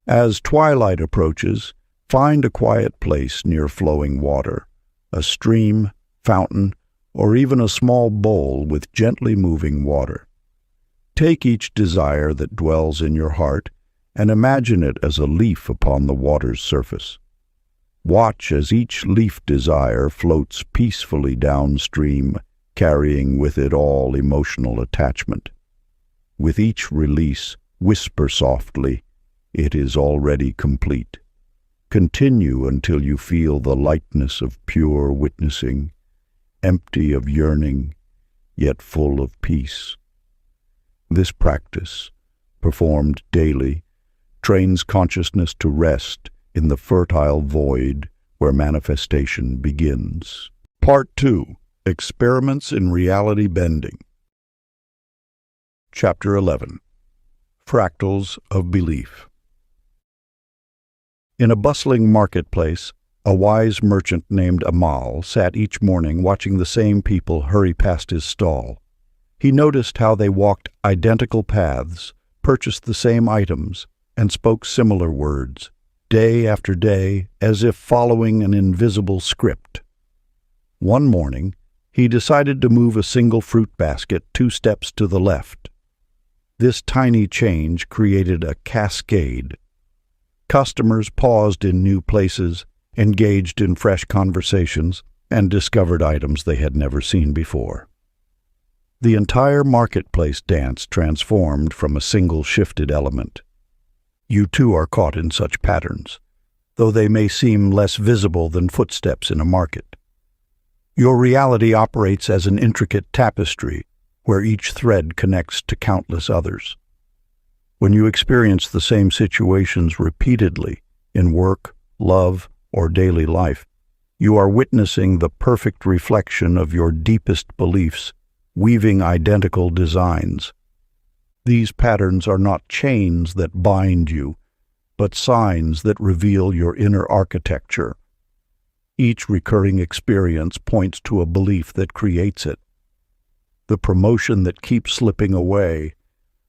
As twilight approaches, find a quiet place near flowing water, a stream, fountain, or even a small bowl with gently moving water. Take each desire that dwells in your heart and imagine it as a leaf upon the water's surface. Watch as each leaf desire floats peacefully downstream, carrying with it all emotional attachment. With each release, whisper softly, "It is already complete." Continue until you feel the lightness of pure witnessing, empty of yearning, yet full of peace. This practice, performed daily, trains consciousness to rest in the fertile void where manifestation begins. Part 2. Experiments in Reality Bending. Chapter 11. Fractals of Belief. In a bustling marketplace, a wise merchant named Amal sat each morning watching the same people hurry past his stall. He noticed how they walked identical paths, purchased the same items, and spoke similar words, day after day, as if following an invisible script. One morning, he decided to move a single fruit basket 2 steps to the left. This tiny change created a cascade. Customers paused in new places, engaged in fresh conversations, and discovered items they had never seen before. The entire marketplace dance transformed from a single shifted element. You too are caught in such patterns, though they may seem less visible than footsteps in a market. Your reality operates as an intricate tapestry where each thread connects to countless others. When you experience the same situations repeatedly in work, love, or daily life, you are witnessing the perfect reflection of your deepest beliefs, weaving identical designs. These patterns are not chains that bind you, but signs that reveal your inner architecture. Each recurring experience points to a belief that creates it. The promotion that keeps slipping away,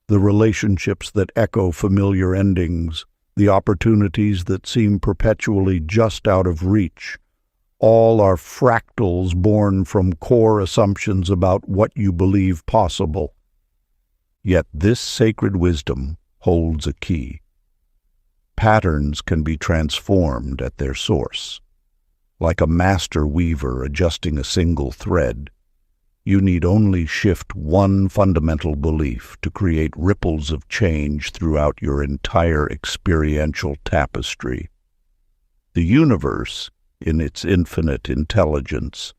the relationships that echo familiar endings, the opportunities that seem perpetually just out of reach, all are fractals born from core assumptions about what you believe possible. Yet this sacred wisdom holds a key. Patterns can be transformed at their source. Like a master weaver adjusting a single thread, you need only shift one fundamental belief to create ripples of change throughout your entire experiential tapestry. The universe in its infinite intelligence,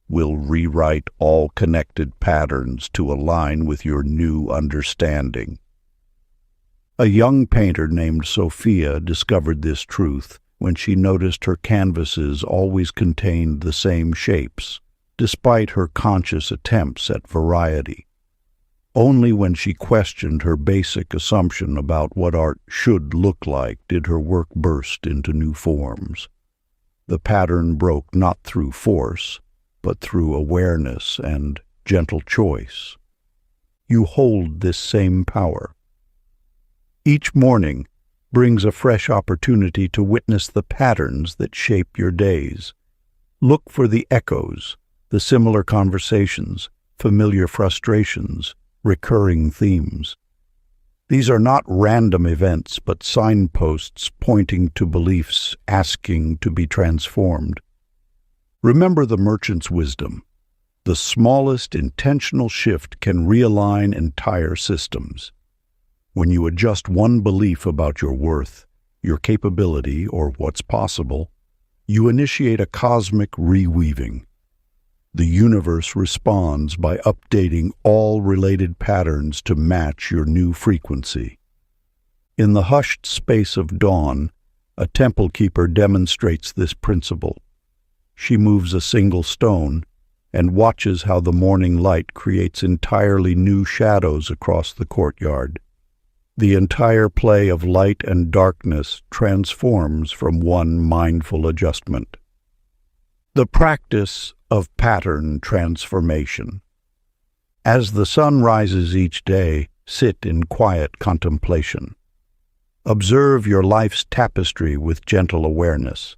will rewrite all connected patterns to align with your new understanding. A young painter named Sophia discovered this truth when she noticed her canvases always contained the same shapes, despite her conscious attempts at variety. Only when she questioned her basic assumption about what art should look like did her work burst into new forms. The pattern broke not through force, but through awareness and gentle choice. You hold this same power. Each morning brings a fresh opportunity to witness the patterns that shape your days. Look for the echoes, the similar conversations, familiar frustrations, recurring themes. These are not random events, but signposts pointing to beliefs asking to be transformed. Remember the merchant's wisdom. The smallest intentional shift can realign entire systems. When you adjust one belief about your worth, your capability, or what's possible, you initiate a cosmic reweaving. The universe responds by updating all related patterns to match your new frequency. In the hushed space of dawn, a temple keeper demonstrates this principle. She moves a single stone and watches how the morning light creates entirely new shadows across the courtyard. The entire play of light and darkness transforms from one mindful adjustment. The practice of pattern transformation. As the sun rises each day, sit in quiet contemplation. Observe your life's tapestry with gentle awareness.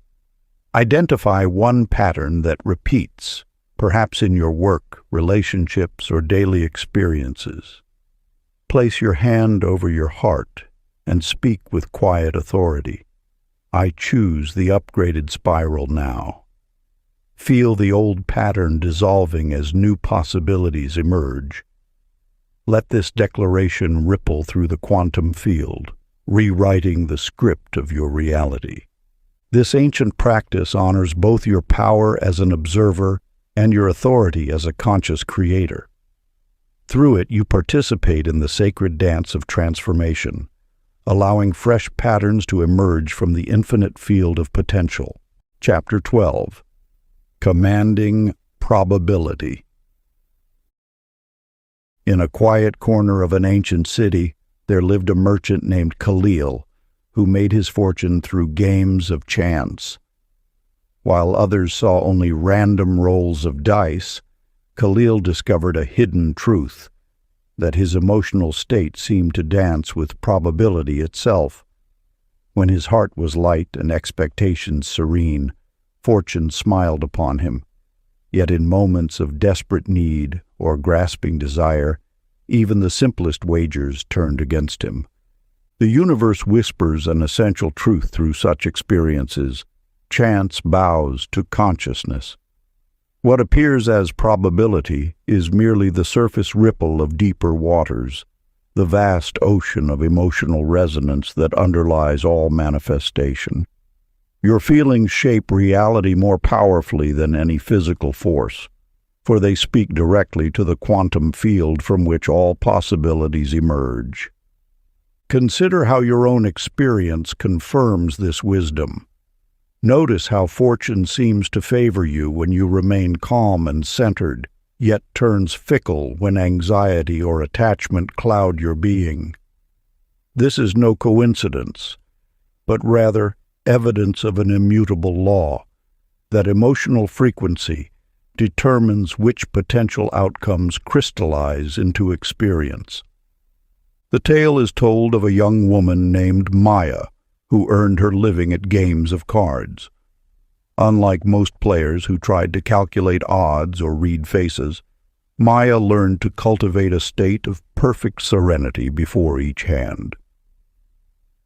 Identify one pattern that repeats, perhaps in your work, relationships, or daily experiences. Place your hand over your heart and speak with quiet authority. I choose the upgraded spiral now. Feel the old pattern dissolving as new possibilities emerge. Let this declaration ripple through the quantum field, rewriting the script of your reality. This ancient practice honors both your power as an observer and your authority as a conscious creator. Through it, you participate in the sacred dance of transformation, allowing fresh patterns to emerge from the infinite field of potential. Chapter 12. Commanding Probability. In a quiet corner of an ancient city, there lived a merchant named Khalil, who made his fortune through games of chance. While others saw only random rolls of dice, Khalil discovered a hidden truth, that his emotional state seemed to dance with probability itself. When his heart was light and expectations serene, fortune smiled upon him. Yet in moments of desperate need or grasping desire, even the simplest wagers turned against him. The universe whispers an essential truth through such experiences. Chance bows to consciousness. What appears as probability is merely the surface ripple of deeper waters, the vast ocean of emotional resonance that underlies all manifestation. Your feelings shape reality more powerfully than any physical force, for they speak directly to the quantum field from which all possibilities emerge. Consider how your own experience confirms this wisdom. Notice how fortune seems to favor you when you remain calm and centered, yet turns fickle when anxiety or attachment cloud your being. This is no coincidence, but rather evidence of an immutable law, that emotional frequency determines which potential outcomes crystallize into experience. The tale is told of a young woman named Maya, who earned her living at games of cards. Unlike most players who tried to calculate odds or read faces, Maya learned to cultivate a state of perfect serenity before each hand.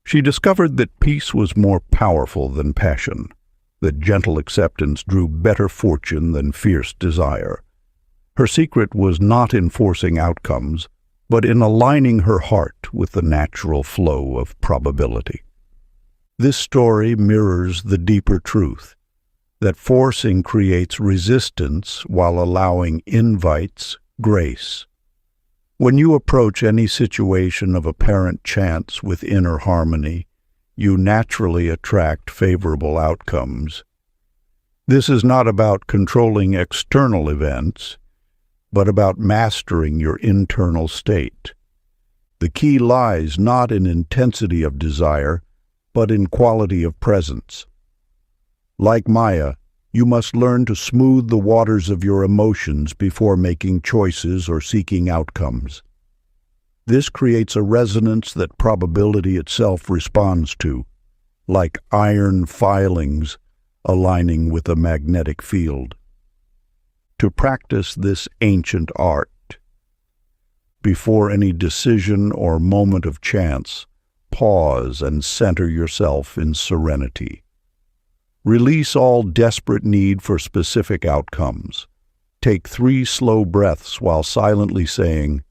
She discovered that peace was more powerful than passion, that gentle acceptance drew better fortune than fierce desire. Her secret was not in forcing outcomes, but in aligning her heart with the natural flow of probability. This story mirrors the deeper truth. that forcing creates resistance while allowing invites grace. When you approach any situation of apparent chance with inner harmony, you naturally attract favorable outcomes. This is not about controlling external events, but about mastering your internal state. The key lies not in intensity of desire, but in quality of presence. Like Maya, you must learn to smooth the waters of your emotions before making choices or seeking outcomes. This creates a resonance that probability itself responds to, like iron filings aligning with a magnetic field. To practice this ancient art, before any decision or moment of chance, pause and center yourself in serenity. Release all desperate need for specific outcomes. Take 3 slow breaths while silently saying,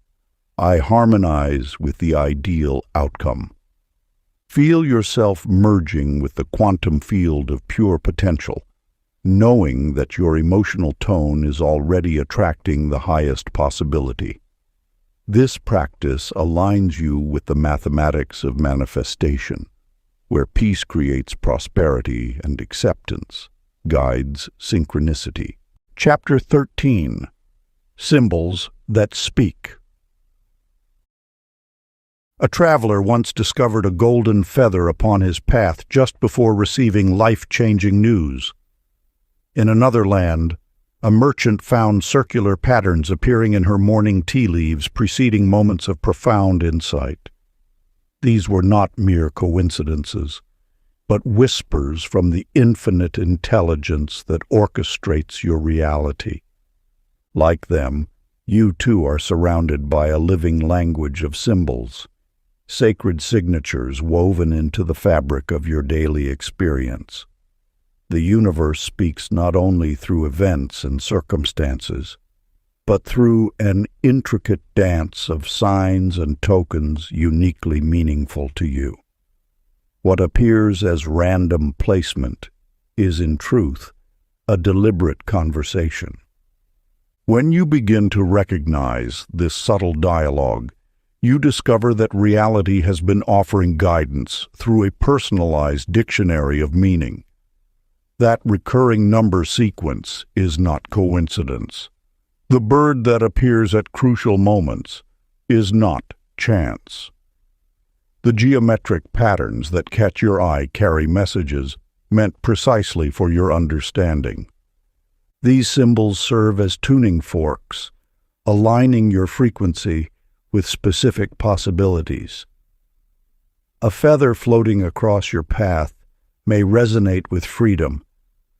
"I harmonize with the ideal outcome." Feel yourself merging with the quantum field of pure potential, knowing that your emotional tone is already attracting the highest possibility. This practice aligns you with the mathematics of manifestation, where peace creates prosperity and acceptance guides synchronicity. Chapter 13. Symbols that Speak. A traveler once discovered a golden feather upon his path just before receiving life-changing news. In another land, a merchant found circular patterns appearing in her morning tea leaves preceding moments of profound insight. These were not mere coincidences, but whispers from the infinite intelligence that orchestrates your reality. Like them, you too are surrounded by a living language of symbols, sacred signatures woven into the fabric of your daily experience. The universe speaks not only through events and circumstances, but through an intricate dance of signs and tokens uniquely meaningful to you. What appears as random placement is, in truth, a deliberate conversation. When you begin to recognize this subtle dialogue, you discover that reality has been offering guidance through a personalized dictionary of meaning. That recurring number sequence is not coincidence. The bird that appears at crucial moments is not chance. The geometric patterns that catch your eye carry messages meant precisely for your understanding. These symbols serve as tuning forks, aligning your frequency with specific possibilities. A feather floating across your path may resonate with freedom,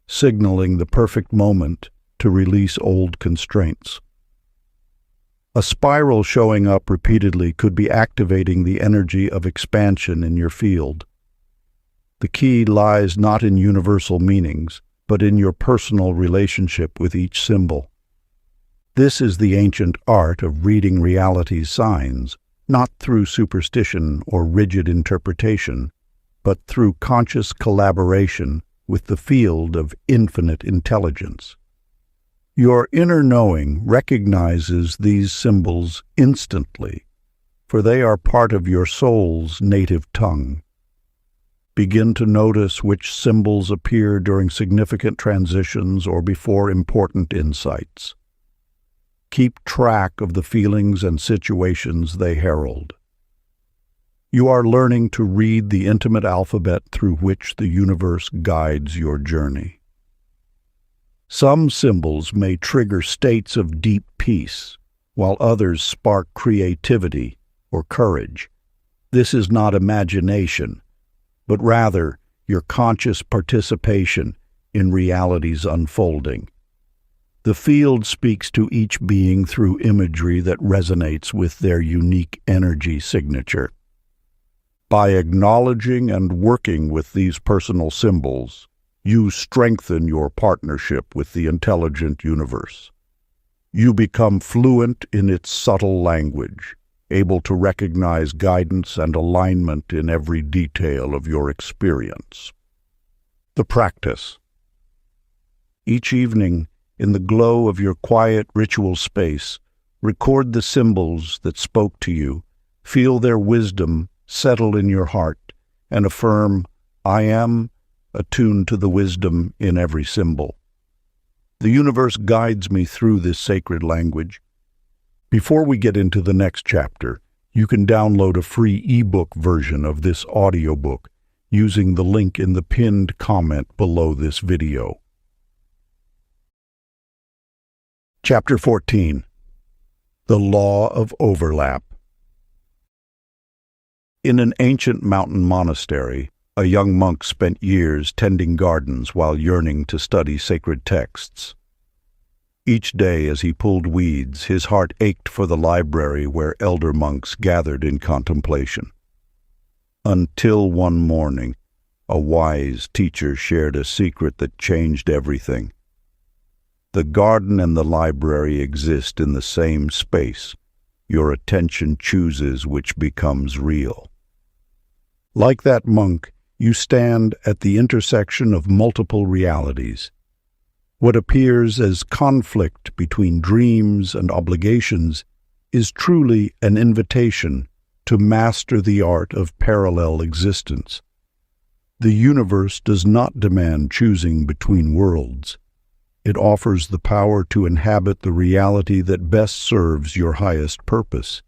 signaling the perfect moment to release old constraints. A spiral showing up repeatedly could be activating the energy of expansion in your field. The key lies not in universal meanings, but in your personal relationship with each symbol. This is the ancient art of reading reality's signs, not through superstition or rigid interpretation, but through conscious collaboration with the field of infinite intelligence. Your inner knowing recognizes these symbols instantly, for they are part of your soul's native tongue. Begin to notice which symbols appear during significant transitions or before important insights. Keep track of the feelings and situations they herald. You are learning to read the intimate alphabet through which the universe guides your journey. Some symbols may trigger states of deep peace, while others spark creativity or courage. This is not imagination, but rather your conscious participation in reality's unfolding. The field speaks to each being through imagery that resonates with their unique energy signature. By acknowledging and working with these personal symbols, you strengthen your partnership with the intelligent universe. You become fluent in its subtle language, able to recognize guidance and alignment in every detail of your experience. The practice. Each evening, in the glow of your quiet ritual space, record the symbols that spoke to you, feel their wisdom settle in your heart, and affirm, "I am," attuned to the wisdom in every symbol. The universe guides me through this sacred language. Before we get into the next chapter, you can download a free ebook version of this audiobook using the link in the pinned comment below this video. Chapter 14. The Law of Overlap. In an ancient mountain monastery, a young monk spent years tending gardens while yearning to study sacred texts. Each day as he pulled weeds, his heart ached for the library where elder monks gathered in contemplation. Until one morning, a wise teacher shared a secret that changed everything. The garden and the library exist in the same space. Your attention chooses which becomes real. Like that monk, you stand at the intersection of multiple realities. What appears as conflict between dreams and obligations is truly an invitation to master the art of parallel existence. The universe does not demand choosing between worlds. It offers the power to inhabit the reality that best serves your highest purpose.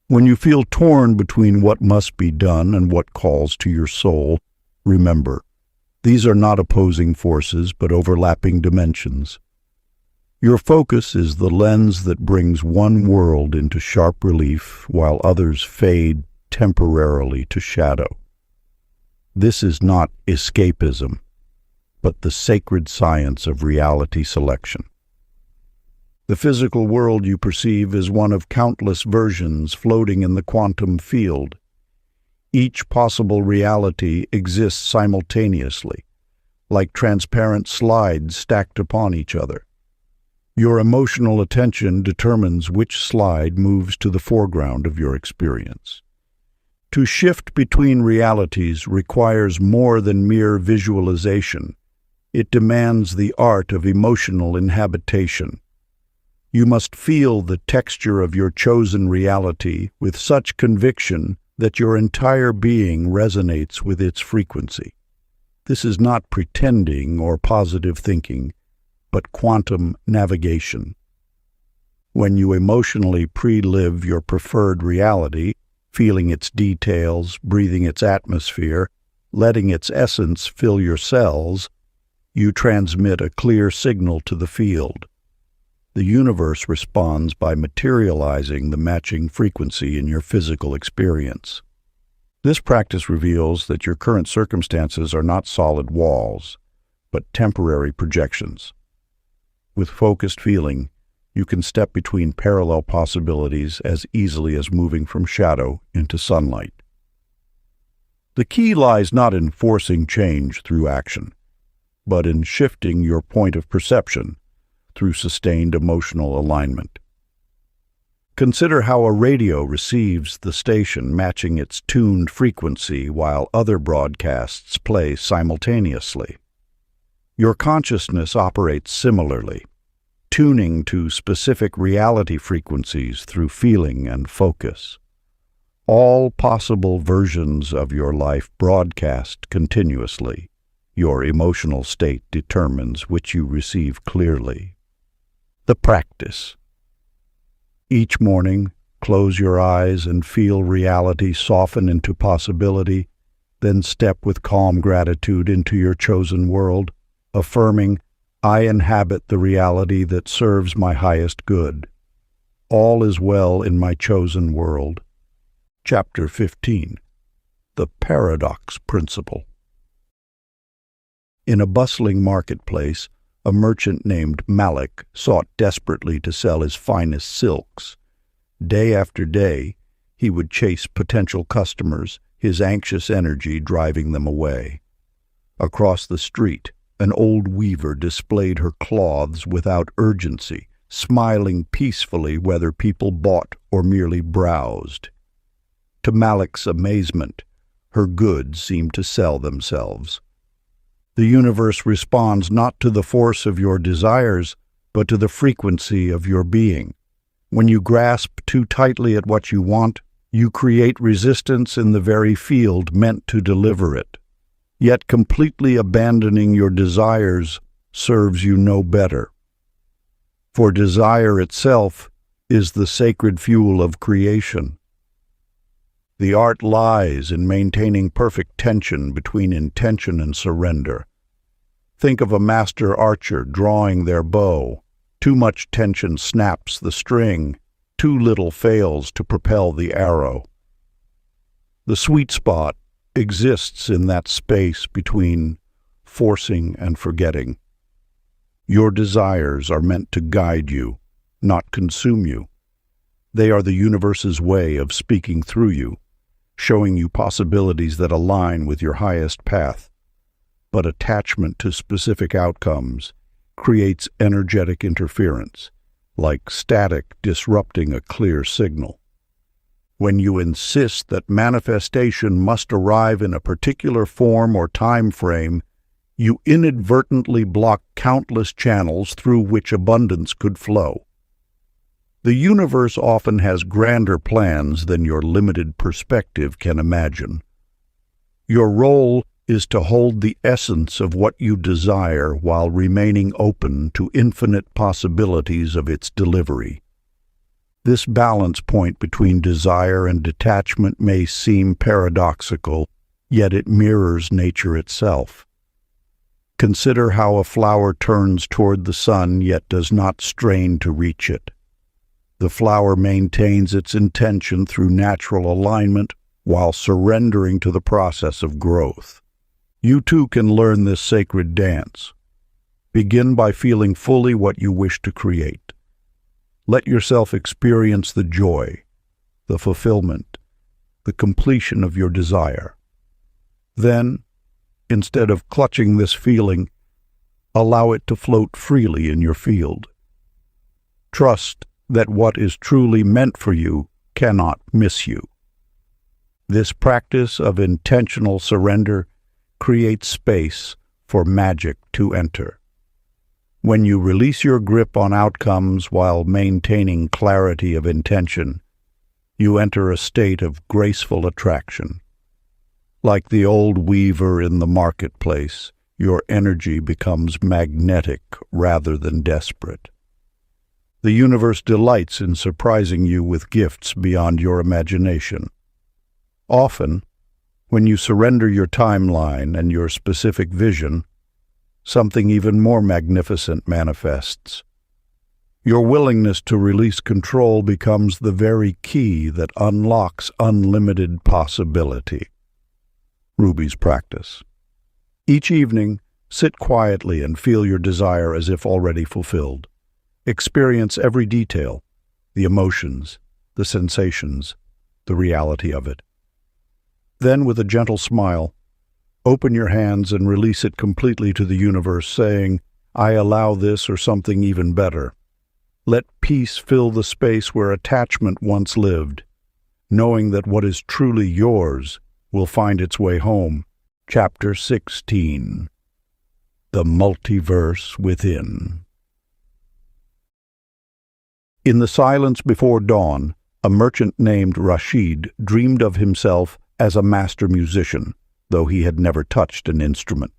When you feel torn between what must be done and what calls to your soul, remember, these are not opposing forces but overlapping dimensions. Your focus is the lens that brings one world into sharp relief while others fade temporarily to shadow. This is not escapism, but the sacred science of reality selection. The physical world you perceive is one of countless versions floating in the quantum field. Each possible reality exists simultaneously, like transparent slides stacked upon each other. Your emotional attention determines which slide moves to the foreground of your experience. To shift between realities requires more than mere visualization. It demands the art of emotional inhabitation. You must feel the texture of your chosen reality with such conviction that your entire being resonates with its frequency. This is not pretending or positive thinking, but quantum navigation. When you emotionally pre-live your preferred reality, feeling its details, breathing its atmosphere, letting its essence fill your cells, you transmit a clear signal to the field. The universe responds by materializing the matching frequency in your physical experience. This practice reveals that your current circumstances are not solid walls, but temporary projections. With focused feeling, you can step between parallel possibilities as easily as moving from shadow into sunlight. The key lies not in forcing change through action, but in shifting your point of perception through sustained emotional alignment. Consider how a radio receives the station matching its tuned frequency while other broadcasts play simultaneously. Your consciousness operates similarly, tuning to specific reality frequencies through feeling and focus. All possible versions of your life broadcast continuously. Your emotional state determines which you receive clearly. The practice. Each morning, close your eyes and feel reality soften into possibility, then step with calm gratitude into your chosen world, affirming, "I inhabit the reality that serves my highest good. All is well in my chosen world." Chapter 15. The Paradox Principle. In a bustling marketplace, a merchant named Malik sought desperately to sell his finest silks. Day after day, he would chase potential customers, his anxious energy driving them away. Across the street, an old weaver displayed her cloths without urgency, smiling peacefully whether people bought or merely browsed. To Malik's amazement, her goods seemed to sell themselves. The universe responds not to the force of your desires, but to the frequency of your being. When you grasp too tightly at what you want, you create resistance in the very field meant to deliver it. Yet completely abandoning your desires serves you no better. For desire itself is the sacred fuel of creation. The art lies in maintaining perfect tension between intention and surrender. Think of a master archer drawing their bow. Too much tension snaps the string, too little fails to propel the arrow. The sweet spot exists in that space between forcing and forgetting. Your desires are meant to guide you, not consume you. They are the universe's way of speaking through you, showing you possibilities that align with your highest path. But attachment to specific outcomes creates energetic interference, like static disrupting a clear signal. When you insist that manifestation must arrive in a particular form or time frame, you inadvertently block countless channels through which abundance could flow. The universe often has grander plans than your limited perspective can imagine. Your role is to hold the essence of what you desire while remaining open to infinite possibilities of its delivery. This balance point between desire and detachment may seem paradoxical, yet it mirrors nature itself. Consider how a flower turns toward the sun yet does not strain to reach it. The flower maintains its intention through natural alignment while surrendering to the process of growth. You too can learn this sacred dance. Begin by feeling fully what you wish to create. Let yourself experience the joy, the fulfillment, the completion of your desire. Then, instead of clutching this feeling, allow it to float freely in your field. Trust that what is truly meant for you cannot miss you. This practice of intentional surrender creates space for magic to enter. When you release your grip on outcomes while maintaining clarity of intention, you enter a state of graceful attraction. Like the old weaver in the marketplace, your energy becomes magnetic rather than desperate. The universe delights in surprising you with gifts beyond your imagination. Often, when you surrender your timeline and your specific vision, something even more magnificent manifests. Your willingness to release control becomes the very key that unlocks unlimited possibility. Ruby's practice. Each evening, sit quietly and feel your desire as if already fulfilled. Experience every detail, the emotions, the sensations, the reality of it. Then, with a gentle smile, open your hands and release it completely to the universe, saying, "I allow this or something even better." Let peace fill the space where attachment once lived, knowing that what is truly yours will find its way home. Chapter 16. The Multiverse Within. In the silence before dawn, a merchant named Rashid dreamed of himself as a master musician, though he had never touched an instrument.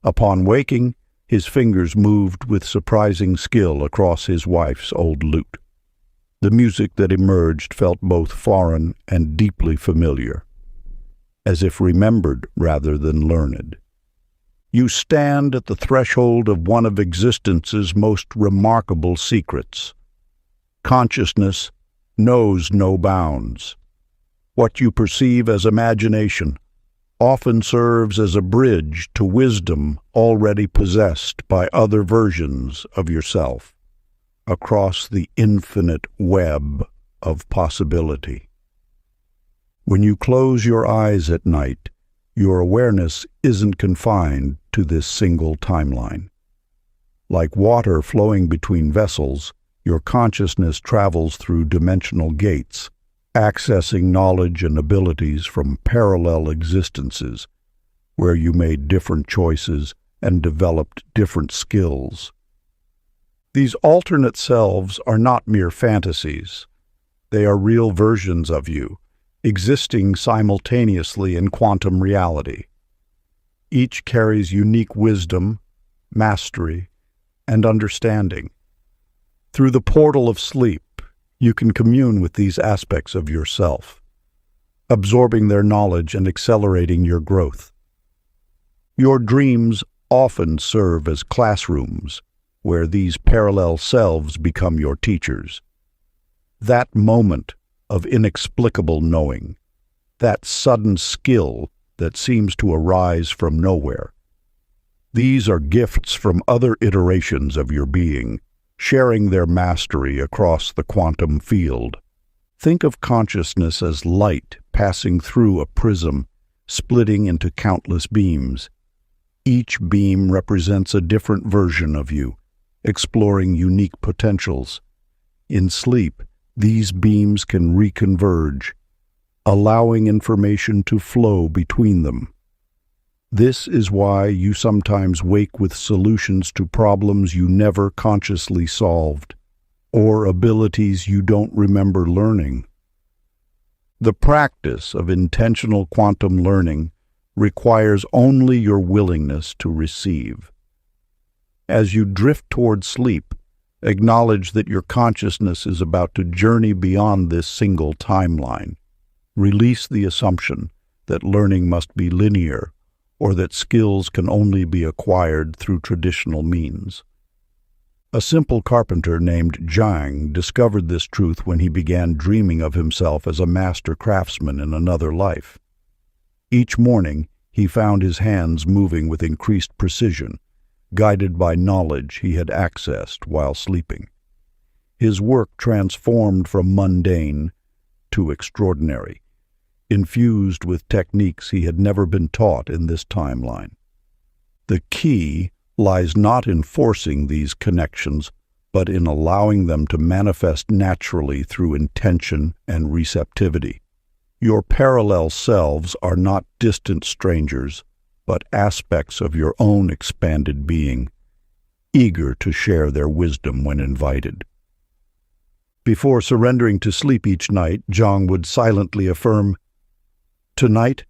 Upon waking, his fingers moved with surprising skill across his wife's old lute. The music that emerged felt both foreign and deeply familiar, as if remembered rather than learned. You stand at the threshold of one of existence's most remarkable secrets. Consciousness knows no bounds. What you perceive as imagination often serves as a bridge to wisdom already possessed by other versions of yourself across the infinite web of possibility. When you close your eyes at night, your awareness isn't confined to this single timeline. Like water flowing between vessels, your consciousness travels through dimensional gates, accessing knowledge and abilities from parallel existences. where you made different choices and developed different skills. These alternate selves are not mere fantasies. They are real versions of you, existing simultaneously in quantum reality. Each carries unique wisdom, mastery, and understanding. Through the portal of sleep, you can commune with these aspects of yourself, absorbing their knowledge and accelerating your growth. Your dreams often serve as classrooms where these parallel selves become your teachers. That moment of inexplicable knowing, that sudden skill that seems to arise from nowhere. These are gifts from other iterations of your being, sharing their mastery across the quantum field. Think of consciousness as light passing through a prism, splitting into countless beams. Each beam represents a different version of you, exploring unique potentials. In sleep, these beams can reconverge, allowing information to flow between them. This is why you sometimes wake with solutions to problems you never consciously solved, or abilities you don't remember learning. The practice of intentional quantum learning requires only your willingness to receive. As you drift toward sleep, acknowledge that your consciousness is about to journey beyond this single timeline. Release the assumption that learning must be linear, or that skills can only be acquired through traditional means. A simple carpenter named Zhang discovered this truth when he began dreaming of himself as a master craftsman in another life. Each morning, he found his hands moving with increased precision, guided by knowledge he had accessed while sleeping. His work transformed from mundane to extraordinary, infused with techniques he had never been taught in this timeline. The key lies not in forcing these connections, but in allowing them to manifest naturally through intention and receptivity. Your parallel selves are not distant strangers, but aspects of your own expanded being, eager to share their wisdom when invited. Before surrendering to sleep each night, Zhang would silently affirm, "Tonight,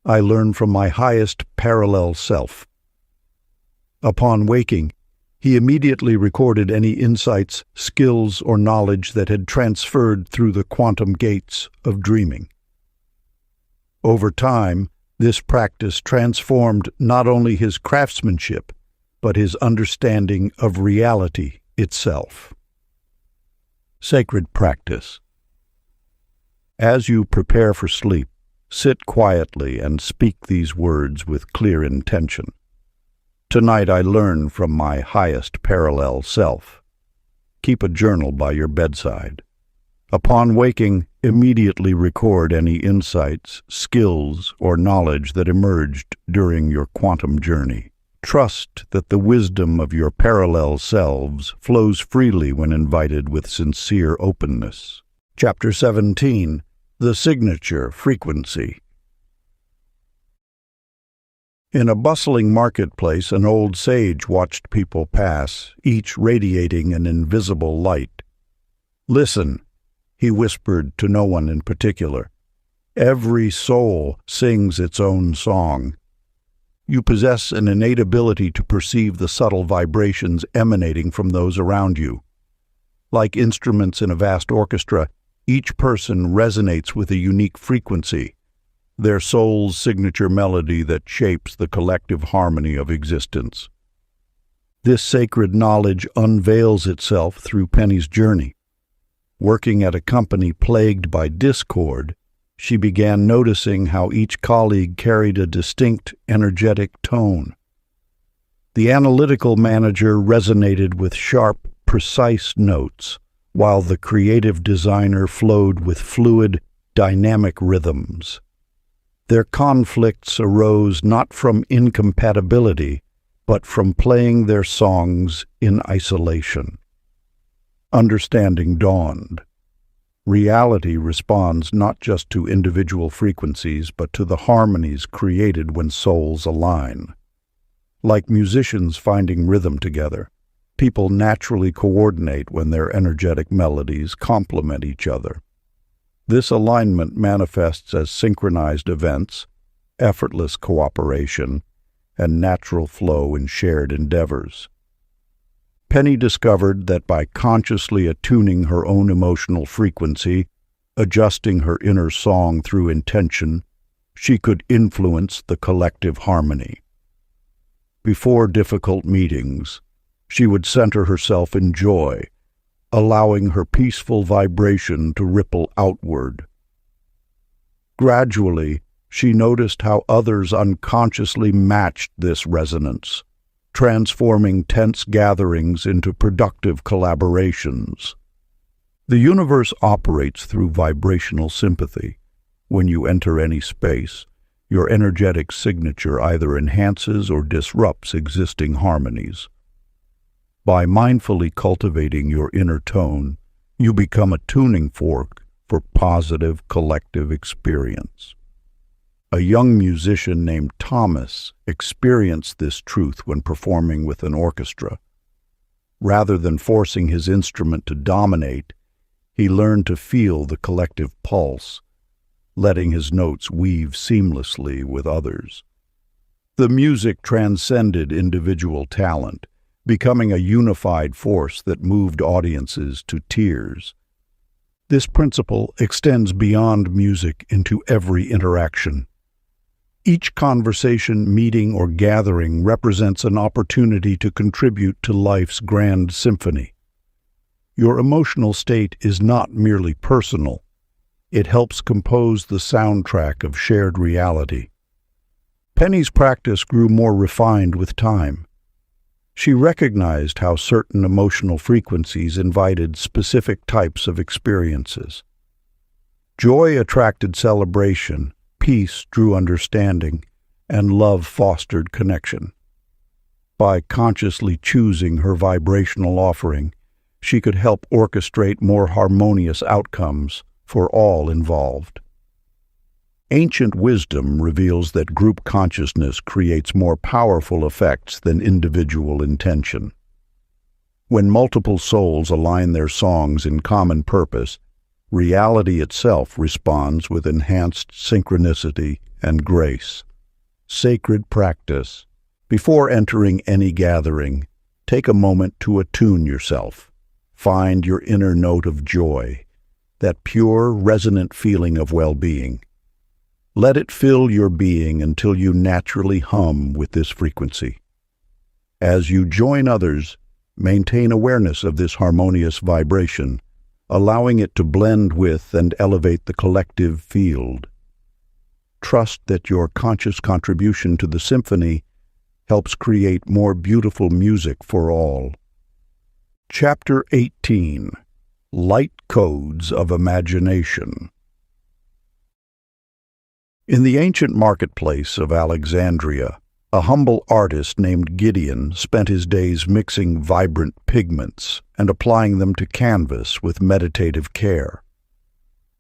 I learn from my highest parallel self." Upon waking, he immediately recorded any insights, skills, or knowledge that had transferred through the quantum gates of dreaming. Over time, this practice transformed not only his craftsmanship, but his understanding of reality itself. Sacred practice. As you prepare for sleep, sit quietly and speak these words with clear intention. Tonight I learn from my highest parallel self. Keep a journal by your bedside. Upon waking, immediately record any insights, skills, or knowledge that emerged during your quantum journey. Trust that the wisdom of your parallel selves flows freely when invited with sincere openness. Chapter 17. The Signature Frequency. In a bustling marketplace, an old sage watched people pass, each radiating an invisible light. "Listen," he whispered to no one in particular. "Every soul sings its own song. You possess an innate ability to perceive the subtle vibrations emanating from those around you. Like instruments in a vast orchestra, each person resonates with a unique frequency, their soul's signature melody that shapes the collective harmony of existence. This sacred knowledge unveils itself through Penny's journey. Working at a company plagued by discord, she began noticing how each colleague carried a distinct, energetic tone. The analytical manager resonated with sharp, precise notes, while the creative designer flowed with fluid, dynamic rhythms. Their conflicts arose not from incompatibility, but from playing their songs in isolation. Understanding dawned. Reality responds not just to individual frequencies, but to the harmonies created when souls align. Like musicians finding rhythm together, people naturally coordinate when their energetic melodies complement each other. This alignment manifests as synchronized events, effortless cooperation, and natural flow in shared endeavors. Penny discovered that by consciously attuning her own emotional frequency, adjusting her inner song through intention, she could influence the collective harmony. Before difficult meetings, she would center herself in joy, allowing her peaceful vibration to ripple outward. Gradually, she noticed how others unconsciously matched this resonance, transforming tense gatherings into productive collaborations. The universe operates through vibrational sympathy. When you enter any space, your energetic signature either enhances or disrupts existing harmonies. By mindfully cultivating your inner tone, you become a tuning fork for positive collective experience. A young musician named Thomas experienced this truth when performing with an orchestra. Rather than forcing his instrument to dominate, he learned to feel the collective pulse, letting his notes weave seamlessly with others. The music transcended individual talent, becoming a unified force that moved audiences to tears. This principle extends beyond music into every interaction. Each conversation, meeting, or gathering represents an opportunity to contribute to life's grand symphony. Your emotional state is not merely personal. It helps compose the soundtrack of shared reality. Penny's practice grew more refined with time. She recognized how certain emotional frequencies invited specific types of experiences. Joy attracted celebration, peace drew understanding, and love fostered connection. By consciously choosing her vibrational offering, she could help orchestrate more harmonious outcomes for all involved. Ancient wisdom reveals that group consciousness creates more powerful effects than individual intention. When multiple souls align their songs in common purpose, reality itself responds with enhanced synchronicity and grace. Sacred practice. Before entering any gathering, take a moment to attune yourself. Find your inner note of joy, that pure, resonant feeling of well-being. Let it fill your being until you naturally hum with this frequency. As you join others, maintain awareness of this harmonious vibration, allowing it to blend with and elevate the collective field. Trust that your conscious contribution to the symphony helps create more beautiful music for all. Chapter 18. Light Codes of Imagination. In the ancient marketplace of Alexandria, a humble artist named Gideon spent his days mixing vibrant pigments and applying them to canvas with meditative care.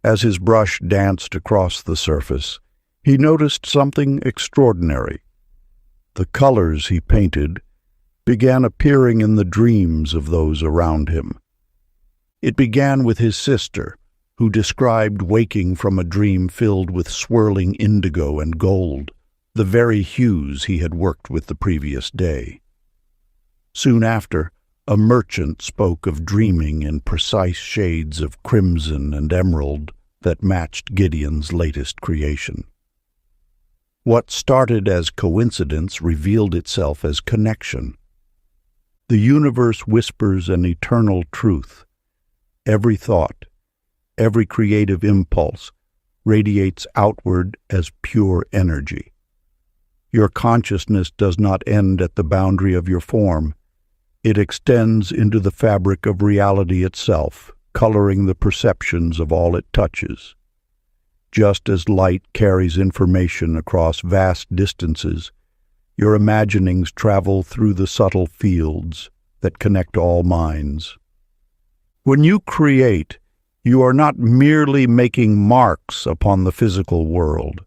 As his brush danced across the surface, he noticed something extraordinary. The colors he painted began appearing in the dreams of those around him. It began with his sister, who described waking from a dream filled with swirling indigo and gold, the very hues he had worked with the previous day. Soon after, a merchant spoke of dreaming in precise shades of crimson and emerald that matched Gideon's latest creation. What started as coincidence revealed itself as connection. The universe whispers an eternal truth. Every thought, every creative impulse radiates outward as pure energy. Your consciousness does not end at the boundary of your form. It extends into the fabric of reality itself, coloring the perceptions of all it touches. Just as light carries information across vast distances, your imaginings travel through the subtle fields that connect all minds. When you create, You are not merely making marks upon the physical world.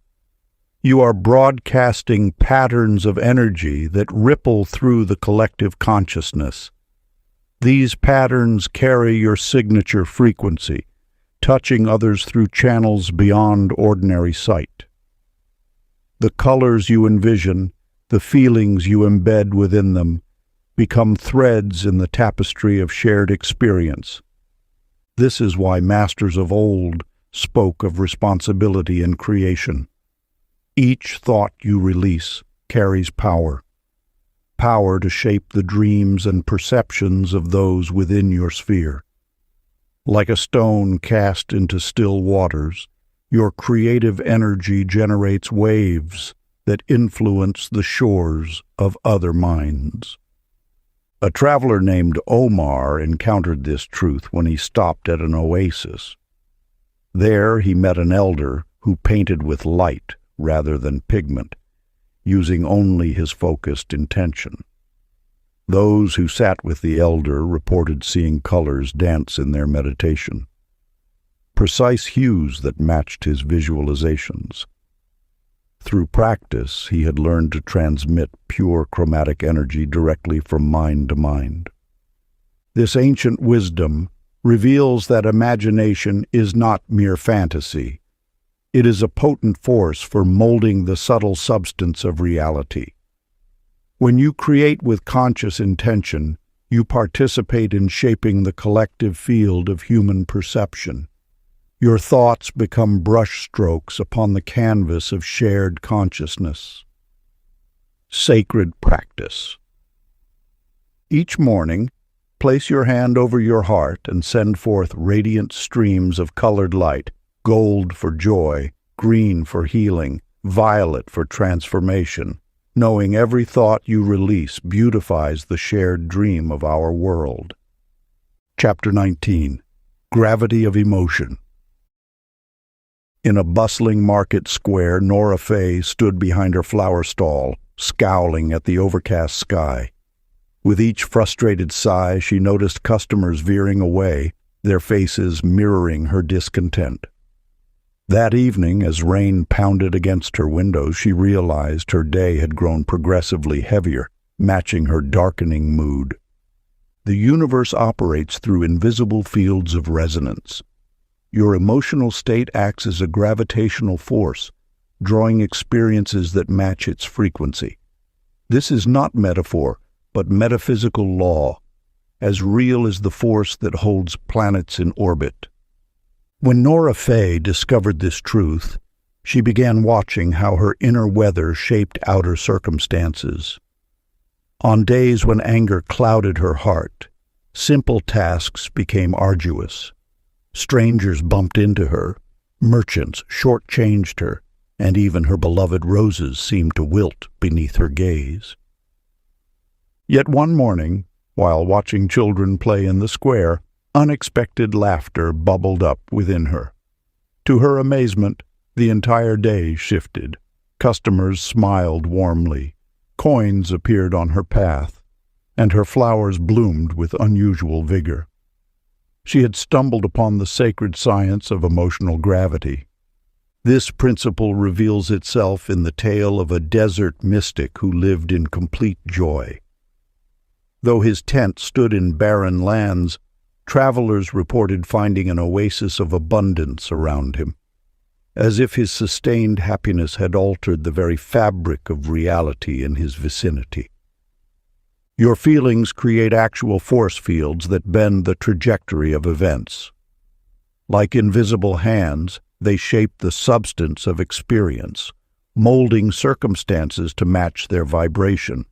You are broadcasting patterns of energy that ripple through the collective consciousness. These patterns carry your signature frequency, touching others through channels beyond ordinary sight. The colors you envision, the feelings you embed within them, become threads in the tapestry of shared experience. This is why masters of old spoke of responsibility in creation. Each thought you release carries power to shape the dreams and perceptions of those within your sphere. Like a stone cast into still waters, your creative energy generates waves that influence the shores of other minds. A traveler named Omar encountered this truth when he stopped at an oasis. There he met an elder who painted with light rather than pigment, using only his focused intention. Those who sat with the elder reported seeing colors dance in their meditation, precise hues that matched his visualizations. Through practice, he had learned to transmit pure chromatic energy directly from mind to mind. This ancient wisdom reveals that imagination is not mere fantasy. It is a potent force for molding the subtle substance of reality. When you create with conscious intention, you participate in shaping the collective field of human perception. Your thoughts become brushstrokes upon the canvas of shared consciousness. Sacred practice. Each morning, place your hand over your heart and send forth radiant streams of colored light, gold for joy, green for healing, violet for transformation, knowing every thought you release beautifies the shared dream of our world. Chapter 19. Gravity of Emotion. In a bustling market square, Nora Fay stood behind her flower stall, scowling at the overcast sky. With each frustrated sigh, she noticed customers veering away, their faces mirroring her discontent. That evening, as rain pounded against her windows, she realized her day had grown progressively heavier, matching her darkening mood. The universe operates through invisible fields of resonance. Your emotional state acts as a gravitational force, drawing experiences that match its frequency. This is not metaphor, but metaphysical law, as real as the force that holds planets in orbit. When Nora Fay discovered this truth, she began watching how her inner weather shaped outer circumstances. On days when anger clouded her heart, simple tasks became arduous. Strangers bumped into her, merchants shortchanged her, and even her beloved roses seemed to wilt beneath her gaze. Yet one morning, while watching children play in the square, unexpected laughter bubbled up within her. To her amazement, the entire day shifted. Customers smiled warmly, coins appeared on her path, and her flowers bloomed with unusual vigor. She had stumbled upon the sacred science of emotional gravity. This principle reveals itself in the tale of a desert mystic who lived in complete joy. Though his tent stood in barren lands, travelers reported finding an oasis of abundance around him, as if his sustained happiness had altered the very fabric of reality in his vicinity. Your feelings create actual force fields that bend the trajectory of events. Like invisible hands, they shape the substance of experience, molding circumstances to match their vibration.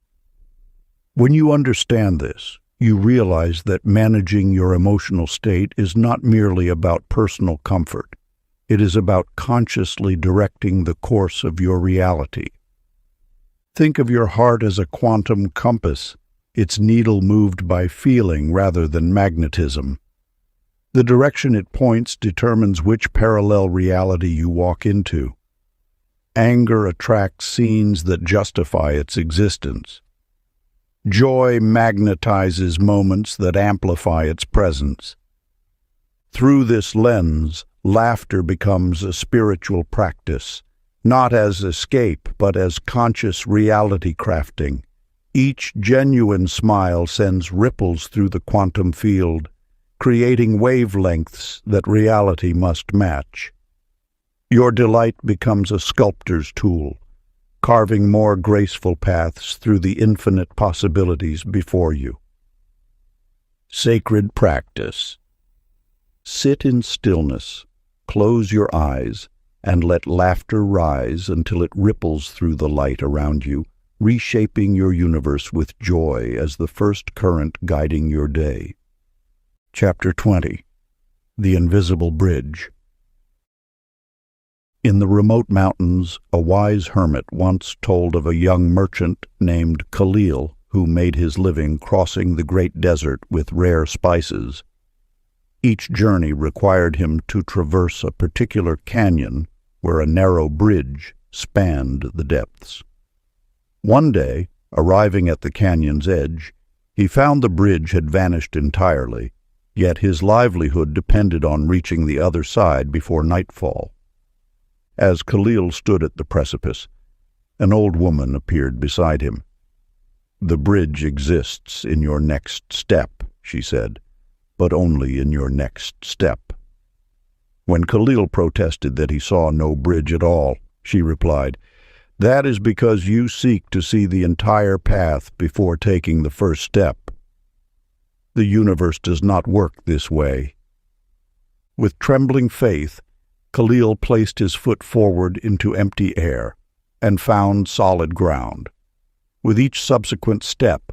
When you understand this, you realize that managing your emotional state is not merely about personal comfort. It is about consciously directing the course of your reality. Think of your heart as a quantum compass, its needle moved by feeling rather than magnetism. The direction it points determines which parallel reality you walk into. Anger attracts scenes that justify its existence. Joy magnetizes moments that amplify its presence. Through this lens, laughter becomes a spiritual practice, not as escape, but as conscious reality crafting. Each genuine smile sends ripples through the quantum field, creating wavelengths that reality must match. Your delight becomes a sculptor's tool, carving more graceful paths through the infinite possibilities before you. Sacred practice. Sit in stillness, close your eyes, and let laughter rise until it ripples through the light around you, reshaping your universe with joy as the first current guiding your day. Chapter 20. The Invisible Bridge. In the remote mountains, a wise hermit once told of a young merchant named Khalil who made his living crossing the great desert with rare spices. Each journey required him to traverse a particular canyon where a narrow bridge spanned the depths. One day, arriving at the canyon's edge, he found the bridge had vanished entirely, yet his livelihood depended on reaching the other side before nightfall. As Khalil stood at the precipice, an old woman appeared beside him. "The bridge exists in your next step," she said, "but only in your next step." When Khalil protested that he saw no bridge at all, she replied, "That is because you seek to see the entire path before taking the first step. The universe does not work this way." With trembling faith, Khalil placed his foot forward into empty air and found solid ground. With each subsequent step,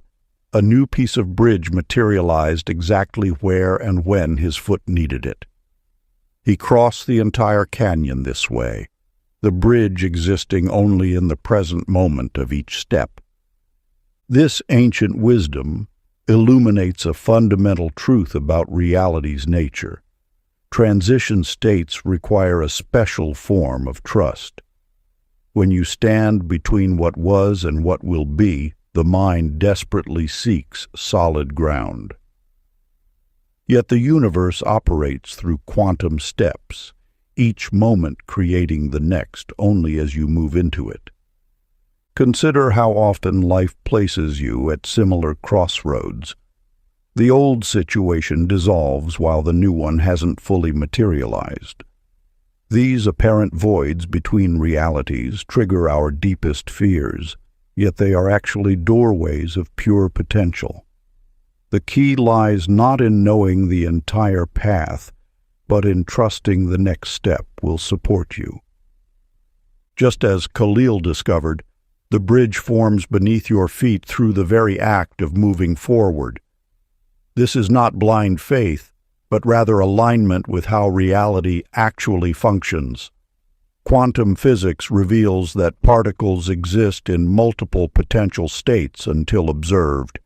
a new piece of bridge materialized exactly where and when his foot needed it. He crossed the entire canyon this way, the bridge existing only in the present moment of each step. This ancient wisdom illuminates a fundamental truth about reality's nature. Transition states require a special form of trust. When you stand between what was and what will be, the mind desperately seeks solid ground. Yet the universe operates through quantum steps, each moment creating the next only as you move into it. Consider how often life places you at similar crossroads. The old situation dissolves while the new one hasn't fully materialized. These apparent voids between realities trigger our deepest fears, yet they are actually doorways of pure potential. The key lies not in knowing the entire path, but in trusting the next step will support you. Just as Khalil discovered, the bridge forms beneath your feet through the very act of moving forward. This is not blind faith, but rather alignment with how reality actually functions. Quantum physics reveals that particles exist in multiple potential states until observed.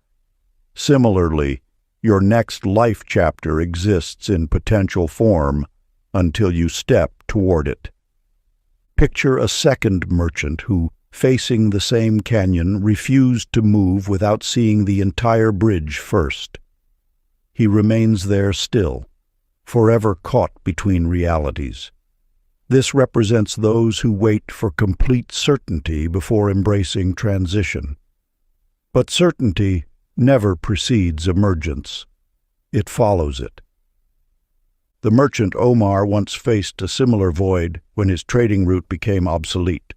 Similarly, your next life chapter exists in potential form until you step toward it. Picture a second merchant who, facing the same canyon, refused to move without seeing the entire bridge first. He remains there still, forever caught between realities. This represents those who wait for complete certainty before embracing transition. But certainty never precedes emergence. It follows it. The merchant Omar once faced a similar void when his trading route became obsolete.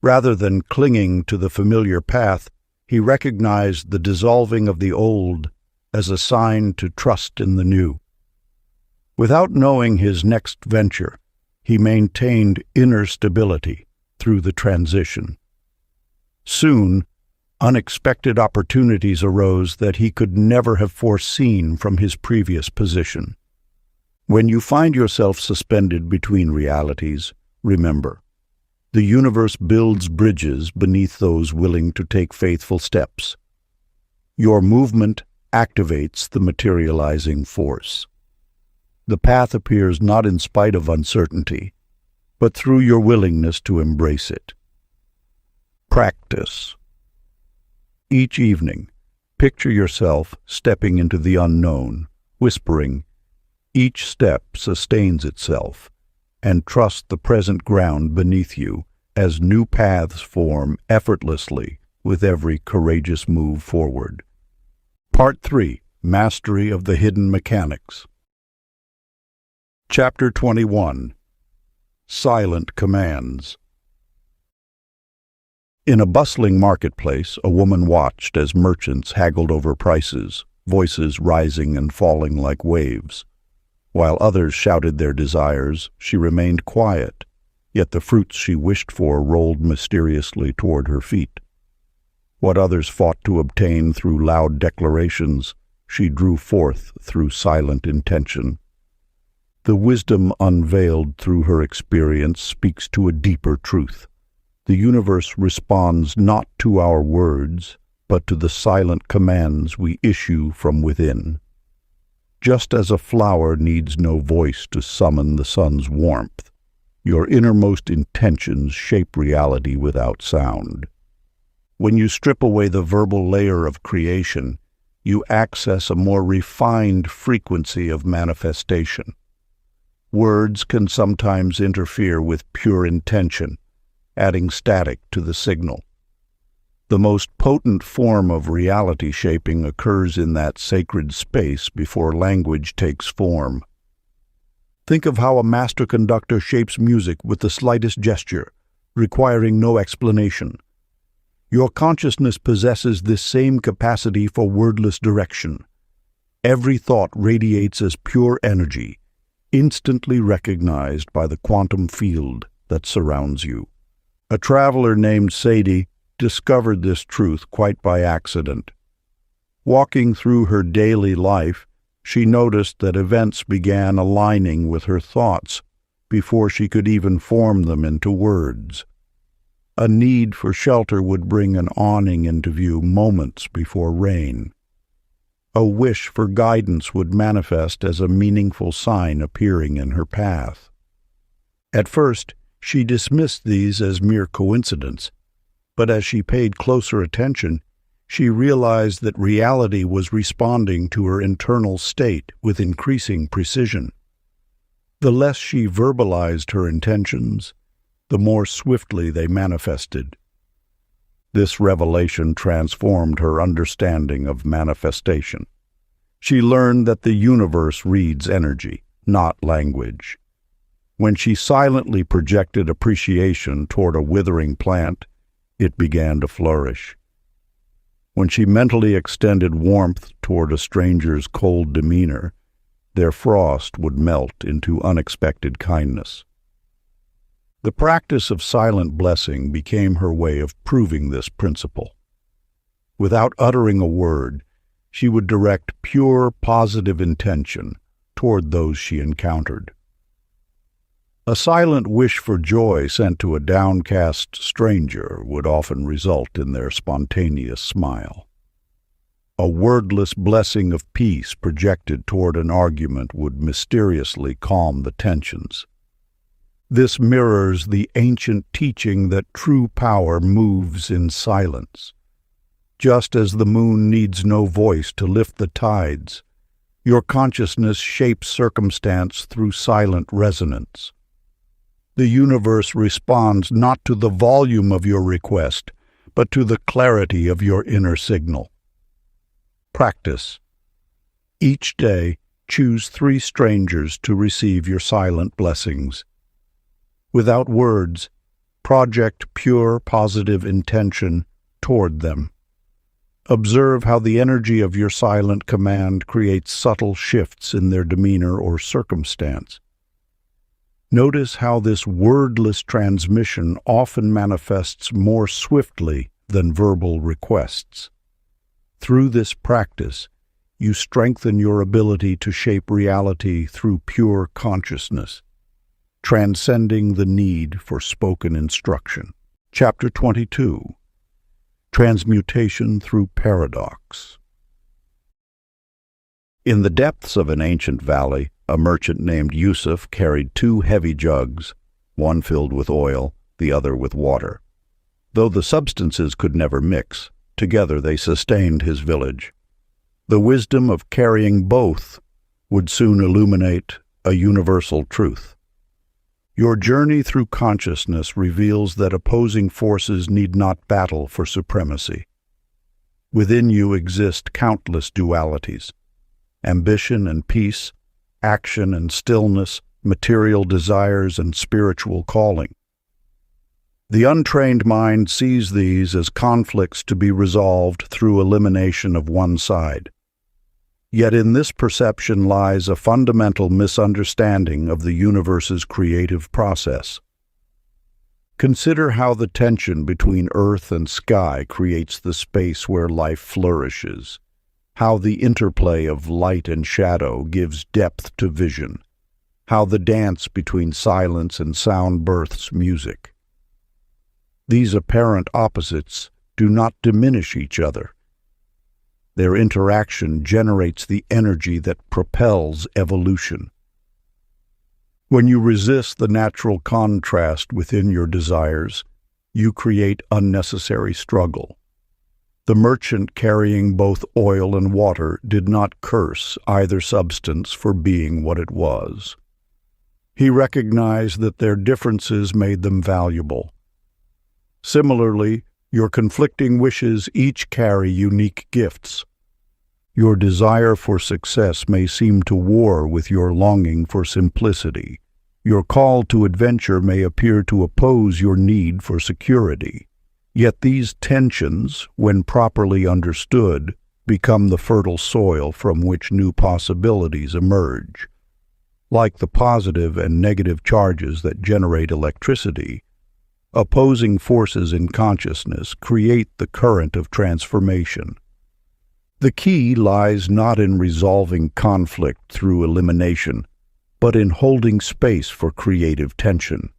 Rather than clinging to the familiar path, he recognized the dissolving of the old as a sign to trust in the new. Without knowing his next venture, he maintained inner stability through the transition. Soon, unexpected opportunities arose that he could never have foreseen from his previous position. When you find yourself suspended between realities, remember, the universe builds bridges beneath those willing to take faithful steps. Your movement activates the materializing force. The path appears not in spite of uncertainty, but through your willingness to embrace it. Practice. Each evening, picture yourself stepping into the unknown, whispering, Each step sustains itself, and trust the present ground beneath you as new paths form effortlessly with every courageous move forward. Part 3. Mastery of the Hidden Mechanics. Chapter 21. Silent Commands. In a bustling marketplace, a woman watched as merchants haggled over prices, voices rising and falling like waves. While others shouted their desires, she remained quiet, yet the fruits she wished for rolled mysteriously toward her feet. What others fought to obtain through loud declarations, she drew forth through silent intention. The wisdom unveiled through her experience speaks to a deeper truth. The universe responds not to our words, but to the silent commands we issue from within. Just as a flower needs no voice to summon the sun's warmth, your innermost intentions shape reality without sound. When you strip away the verbal layer of creation, you access a more refined frequency of manifestation. Words can sometimes interfere with pure intention, adding static to the signal. The most potent form of reality shaping occurs in that sacred space before language takes form. Think of how a master conductor shapes music with the slightest gesture, requiring no explanation. Your consciousness possesses this same capacity for wordless direction. Every thought radiates as pure energy, instantly recognized by the quantum field that surrounds you. A traveler named Sadie discovered this truth quite by accident. Walking through her daily life, she noticed that events began aligning with her thoughts before she could even form them into words. A need for shelter would bring an awning into view moments before rain. A wish for guidance would manifest as a meaningful sign appearing in her path. At first, she dismissed these as mere coincidence, but as she paid closer attention, she realized that reality was responding to her internal state with increasing precision. The less she verbalized her intentions, the more swiftly they manifested. This revelation transformed her understanding of manifestation. She learned that the universe reads energy, not language. When she silently projected appreciation toward a withering plant, it began to flourish. When she mentally extended warmth toward a stranger's cold demeanor, their frost would melt into unexpected kindness. The practice of silent blessing became her way of proving this principle. Without uttering a word, she would direct pure, positive intention toward those she encountered. A silent wish for joy sent to a downcast stranger would often result in their spontaneous smile. A wordless blessing of peace projected toward an argument would mysteriously calm the tensions. This mirrors the ancient teaching that true power moves in silence. Just as the moon needs no voice to lift the tides, your consciousness shapes circumstance through silent resonance. The universe responds not to the volume of your request, but to the clarity of your inner signal. Practice. Each day, choose 3 strangers to receive your silent blessings. Without words, project pure, positive intention toward them. Observe how the energy of your silent command creates subtle shifts in their demeanor or circumstance. Notice how this wordless transmission often manifests more swiftly than verbal requests. Through this practice, you strengthen your ability to shape reality through pure consciousness, transcending the need for spoken instruction. Chapter 22. Transmutation through Paradox. In the depths of an ancient valley, a merchant named Yusuf carried 2 heavy jugs, one filled with oil, the other with water. Though the substances could never mix, together they sustained his village. The wisdom of carrying both would soon illuminate a universal truth. Your journey through consciousness reveals that opposing forces need not battle for supremacy. Within you exist countless dualities: ambition and peace, action and stillness, material desires and spiritual calling. The untrained mind sees these as conflicts to be resolved through elimination of one side. Yet in this perception lies a fundamental misunderstanding of the universe's creative process. Consider how the tension between earth and sky creates the space where life flourishes, how the interplay of light and shadow gives depth to vision, how the dance between silence and sound births music. These apparent opposites do not diminish each other. Their interaction generates the energy that propels evolution. When you resist the natural contrast within your desires, you create unnecessary struggle. The merchant carrying both oil and water did not curse either substance for being what it was. He recognized that their differences made them valuable. Similarly, your conflicting wishes each carry unique gifts. Your desire for success may seem to war with your longing for simplicity. Your call to adventure may appear to oppose your need for security. Yet these tensions, when properly understood, become the fertile soil from which new possibilities emerge. Like the positive and negative charges that generate electricity, opposing forces in consciousness create the current of transformation. The key lies not in resolving conflict through elimination, but in holding space for creative tension.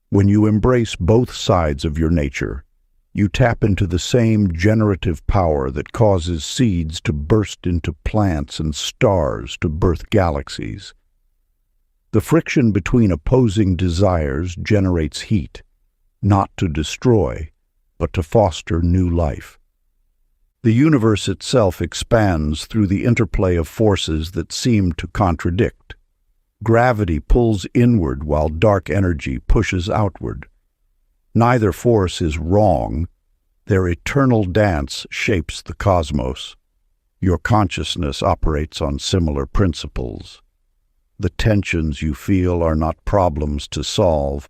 When you embrace both sides of your nature, you tap into the same generative power that causes seeds to burst into plants and stars to birth galaxies. The friction between opposing desires generates heat, not to destroy, but to foster new life. The universe itself expands through the interplay of forces that seem to contradict. Gravity pulls inward while dark energy pushes outward. Neither force is wrong. Their eternal dance shapes the cosmos. Your consciousness operates on similar principles. The tensions you feel are not problems to solve,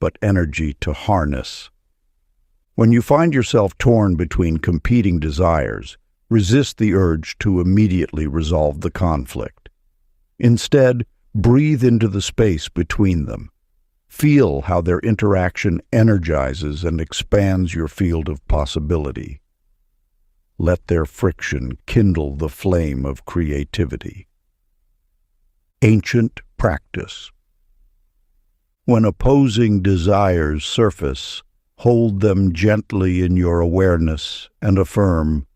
but energy to harness. When you find yourself torn between competing desires, resist the urge to immediately resolve the conflict. Instead, breathe into the space between them. Feel how their interaction energizes and expands your field of possibility. Let their friction kindle the flame of creativity. Ancient practice. When opposing desires surface, hold them gently in your awareness and affirm,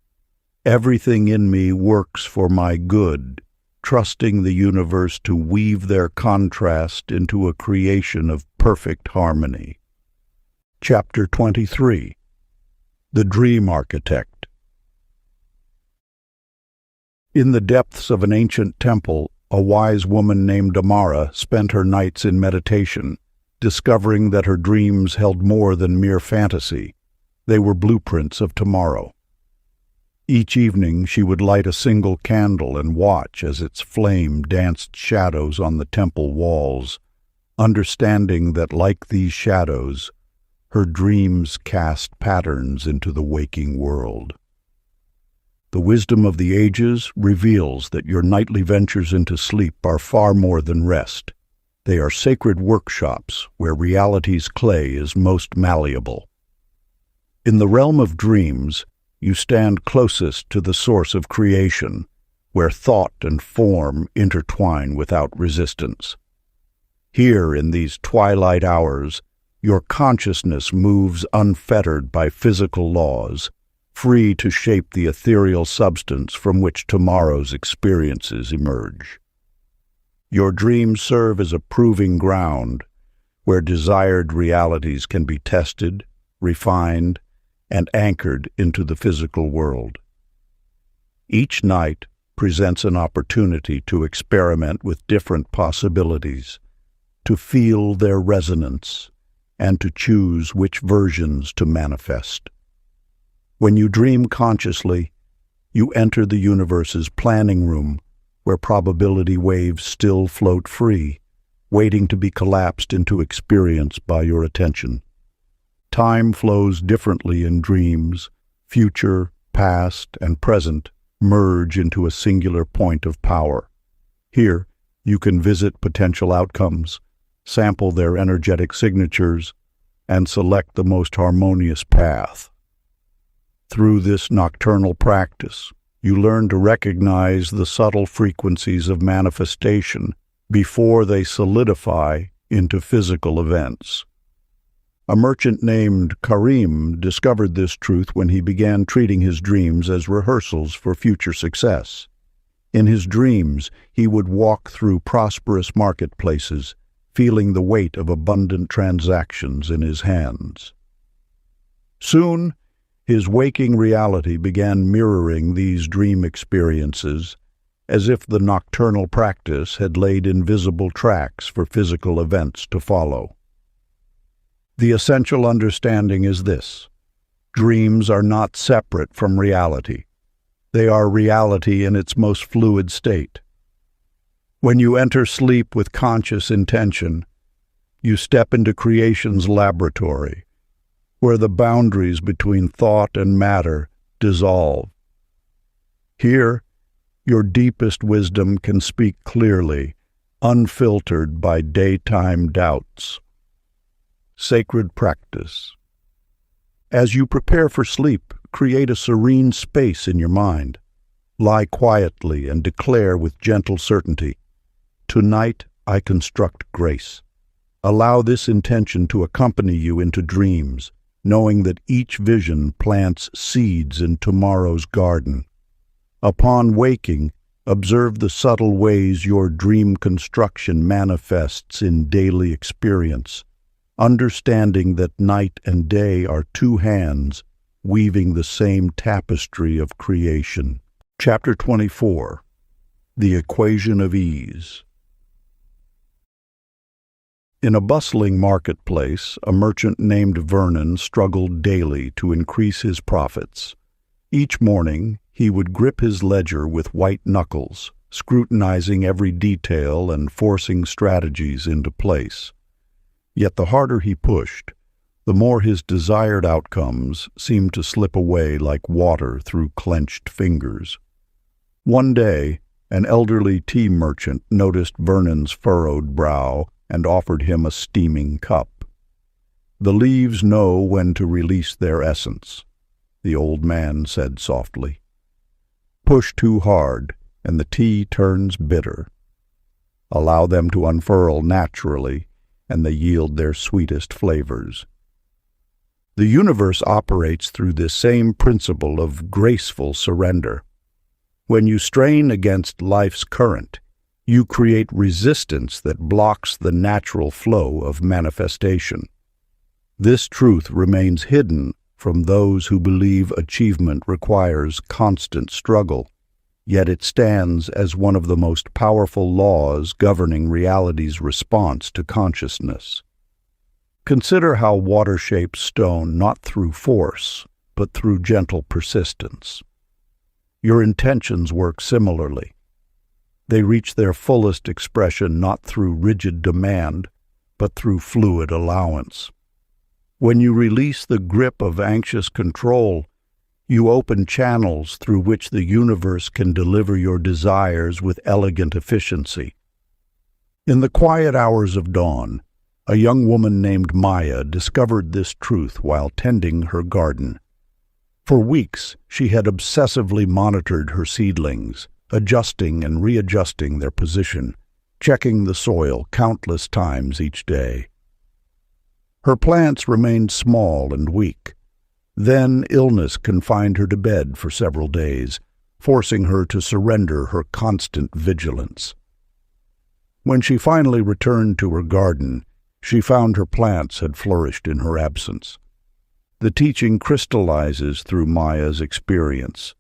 "Everything in me works for my good," trusting the universe to weave their contrast into a creation of perfect harmony. Chapter 23. The Dream Architect. In the depths of an ancient temple, a wise woman named Amara spent her nights in meditation, discovering that her dreams held more than mere fantasy. They were blueprints of tomorrow. Each evening she would light a single candle and watch as its flame danced shadows on the temple walls, understanding that, like these shadows, her dreams cast patterns into the waking world. The wisdom of the ages reveals that your nightly ventures into sleep are far more than rest. They are sacred workshops where reality's clay is most malleable. In the realm of dreams, you stand closest to the source of creation, where thought and form intertwine without resistance. Here, in these twilight hours, your consciousness moves unfettered by physical laws, free to shape the ethereal substance from which tomorrow's experiences emerge. Your dreams serve as a proving ground, where desired realities can be tested, refined, and anchored into the physical world. Each night, presents an opportunity to experiment with different possibilities, to feel their resonance, and to choose which versions to manifest. When you dream consciously, you enter the universe's planning room, where probability waves still float free, waiting to be collapsed into experience by your attention. Time flows differently in dreams. Future, past, and present merge into a singular point of power. Here, you can visit potential outcomes, sample their energetic signatures, and select the most harmonious path. Through this nocturnal practice, you learn to recognize the subtle frequencies of manifestation before they solidify into physical events. A merchant named Karim discovered this truth when he began treating his dreams as rehearsals for future success. In his dreams, he would walk through prosperous marketplaces, feeling the weight of abundant transactions in his hands. Soon, his waking reality began mirroring these dream experiences, as if the nocturnal practice had laid invisible tracks for physical events to follow. The essential understanding is this: dreams are not separate from reality. They are reality in its most fluid state. When you enter sleep with conscious intention, you step into creation's laboratory, where the boundaries between thought and matter dissolve. Here, your deepest wisdom can speak clearly, unfiltered by daytime doubts. Sacred practice. As you prepare for sleep, create a serene space in your mind. Lie quietly and declare with gentle certainty, "Tonight I construct grace." Allow this intention to accompany you into dreams, knowing that each vision plants seeds in tomorrow's garden. Upon waking, observe the subtle ways your dream construction manifests in daily experience, understanding that night and day are two hands weaving the same tapestry of creation. Chapter 24. The Equation of Ease. In a bustling marketplace, a merchant named Vernon struggled daily to increase his profits. Each morning, he would grip his ledger with white knuckles, scrutinizing every detail and forcing strategies into place. Yet the harder he pushed, the more his desired outcomes seemed to slip away like water through clenched fingers. One day, an elderly tea merchant noticed Vernon's furrowed brow and offered him a steaming cup. "The leaves know when to release their essence," the old man said softly. "Push too hard, and the tea turns bitter. Allow them to unfurl naturally, and they yield their sweetest flavors." The universe operates through this same principle of graceful surrender. When you strain against life's current, you create resistance that blocks the natural flow of manifestation. This truth remains hidden from those who believe achievement requires constant struggle, yet it stands as one of the most powerful laws governing reality's response to consciousness. Consider how water shapes stone not through force, but through gentle persistence. Your intentions work similarly. They reach their fullest expression not through rigid demand, but through fluid allowance. When you release the grip of anxious control, you open channels through which the universe can deliver your desires with elegant efficiency. In the quiet hours of dawn, a young woman named Maya discovered this truth while tending her garden. For weeks, she had obsessively monitored her seedlings, adjusting and readjusting their position, checking the soil countless times each day. Her plants remained small and weak. Then illness confined her to bed for several days, forcing her to surrender her constant vigilance. When she finally returned to her garden, she found her plants had flourished in her absence. The teaching crystallizes through Maya's experience.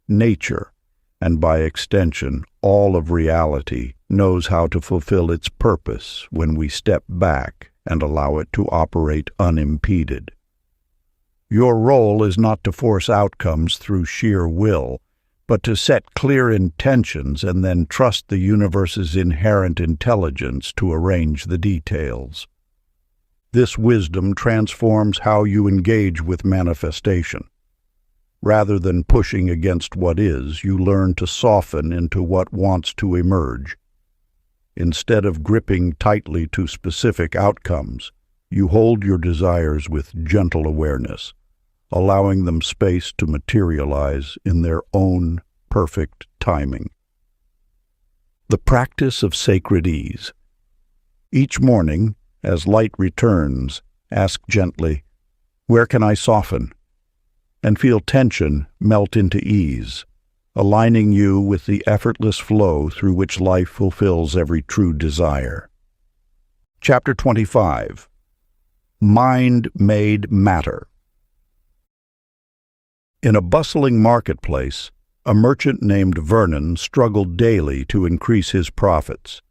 Nature, and by extension, all of reality, knows how to fulfill its purpose when we step back and allow it to operate unimpeded. Your role is not to force outcomes through sheer will, but to set clear intentions and then trust the universe's inherent intelligence to arrange the details. This wisdom transforms how you engage with manifestation. Rather than pushing against what is, you learn to soften into what wants to emerge. Instead of gripping tightly to specific outcomes, you hold your desires with gentle awareness, allowing them space to materialize in their own perfect timing. The practice of sacred ease. Each morning, as light returns, ask gently, "Where can I soften?" and feel tension melt into ease, aligning you with the effortless flow through which life fulfills every true desire. Chapter 25. Mind-Made Matter. In a bustling marketplace, a merchant named Vernon struggled daily to increase his profits.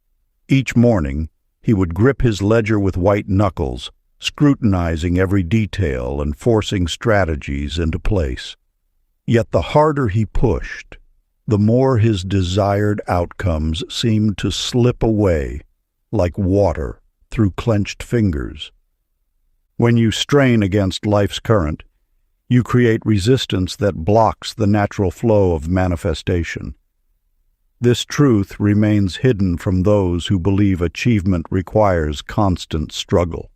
Each morning, he would grip his ledger with white knuckles, scrutinizing every detail and forcing strategies into place. Yet the harder he pushed, the more his desired outcomes seemed to slip away like water through clenched fingers. When you strain against life's current, you create resistance that blocks the natural flow of manifestation. This truth remains hidden from those who believe achievement requires constant struggle.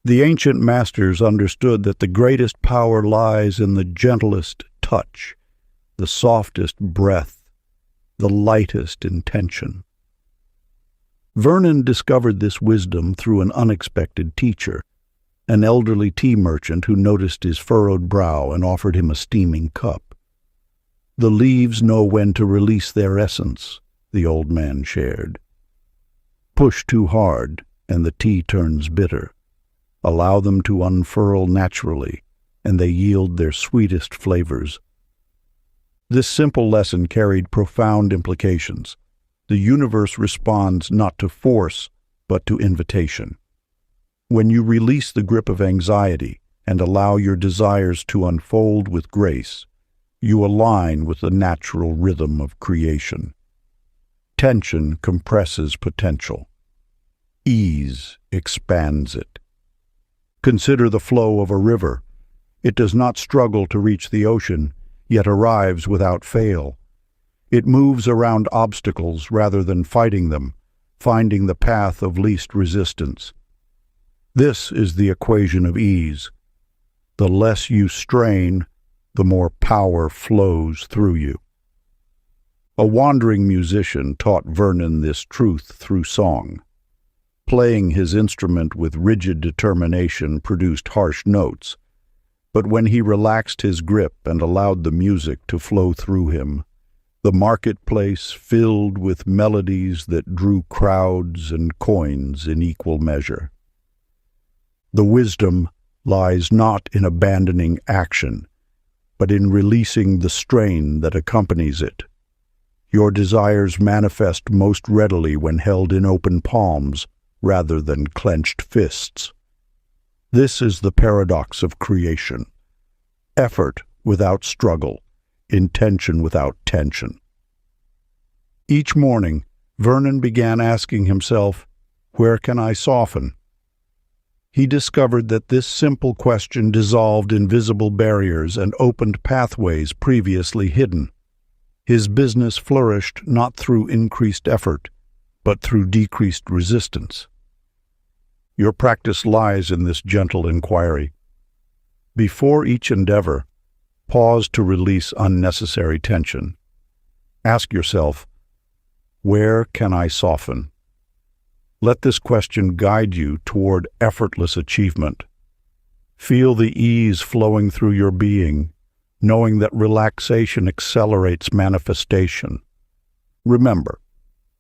The ancient masters understood that the greatest power lies in the gentlest touch, the softest breath, the lightest intention. Vernon discovered this wisdom through an unexpected teacher, an elderly tea merchant who noticed his furrowed brow and offered him a steaming cup. "The leaves know when to release their essence," the old man shared. "Push too hard, and the tea turns bitter. Allow them to unfurl naturally, and they yield their sweetest flavors." This simple lesson carried profound implications. The universe responds not to force, but to invitation. When you release the grip of anxiety and allow your desires to unfold with grace, you align with the natural rhythm of creation. Tension compresses potential. Ease expands it. Consider the flow of a river. It does not struggle to reach the ocean, yet arrives without fail. It moves around obstacles rather than fighting them, finding the path of least resistance. This is the equation of ease. The less you strain, the more power flows through you. A wandering musician taught Vernon this truth through song. Playing his instrument with rigid determination produced harsh notes, but when he relaxed his grip and allowed the music to flow through him, the marketplace filled with melodies that drew crowds and coins in equal measure. The wisdom lies not in abandoning action, but in releasing the strain that accompanies it. Your desires manifest most readily when held in open palms rather than clenched fists. This is the paradox of creation. Effort without struggle, intention without tension. Each morning, Vernon began asking himself, "Where can I soften?" He discovered that this simple question dissolved invisible barriers and opened pathways previously hidden. His business flourished not through increased effort, but through decreased resistance. Your practice lies in this gentle inquiry. Before each endeavor, pause to release unnecessary tension. Ask yourself, "Where can I soften?" Let this question guide you toward effortless achievement. Feel the ease flowing through your being, knowing that relaxation accelerates manifestation. Remember,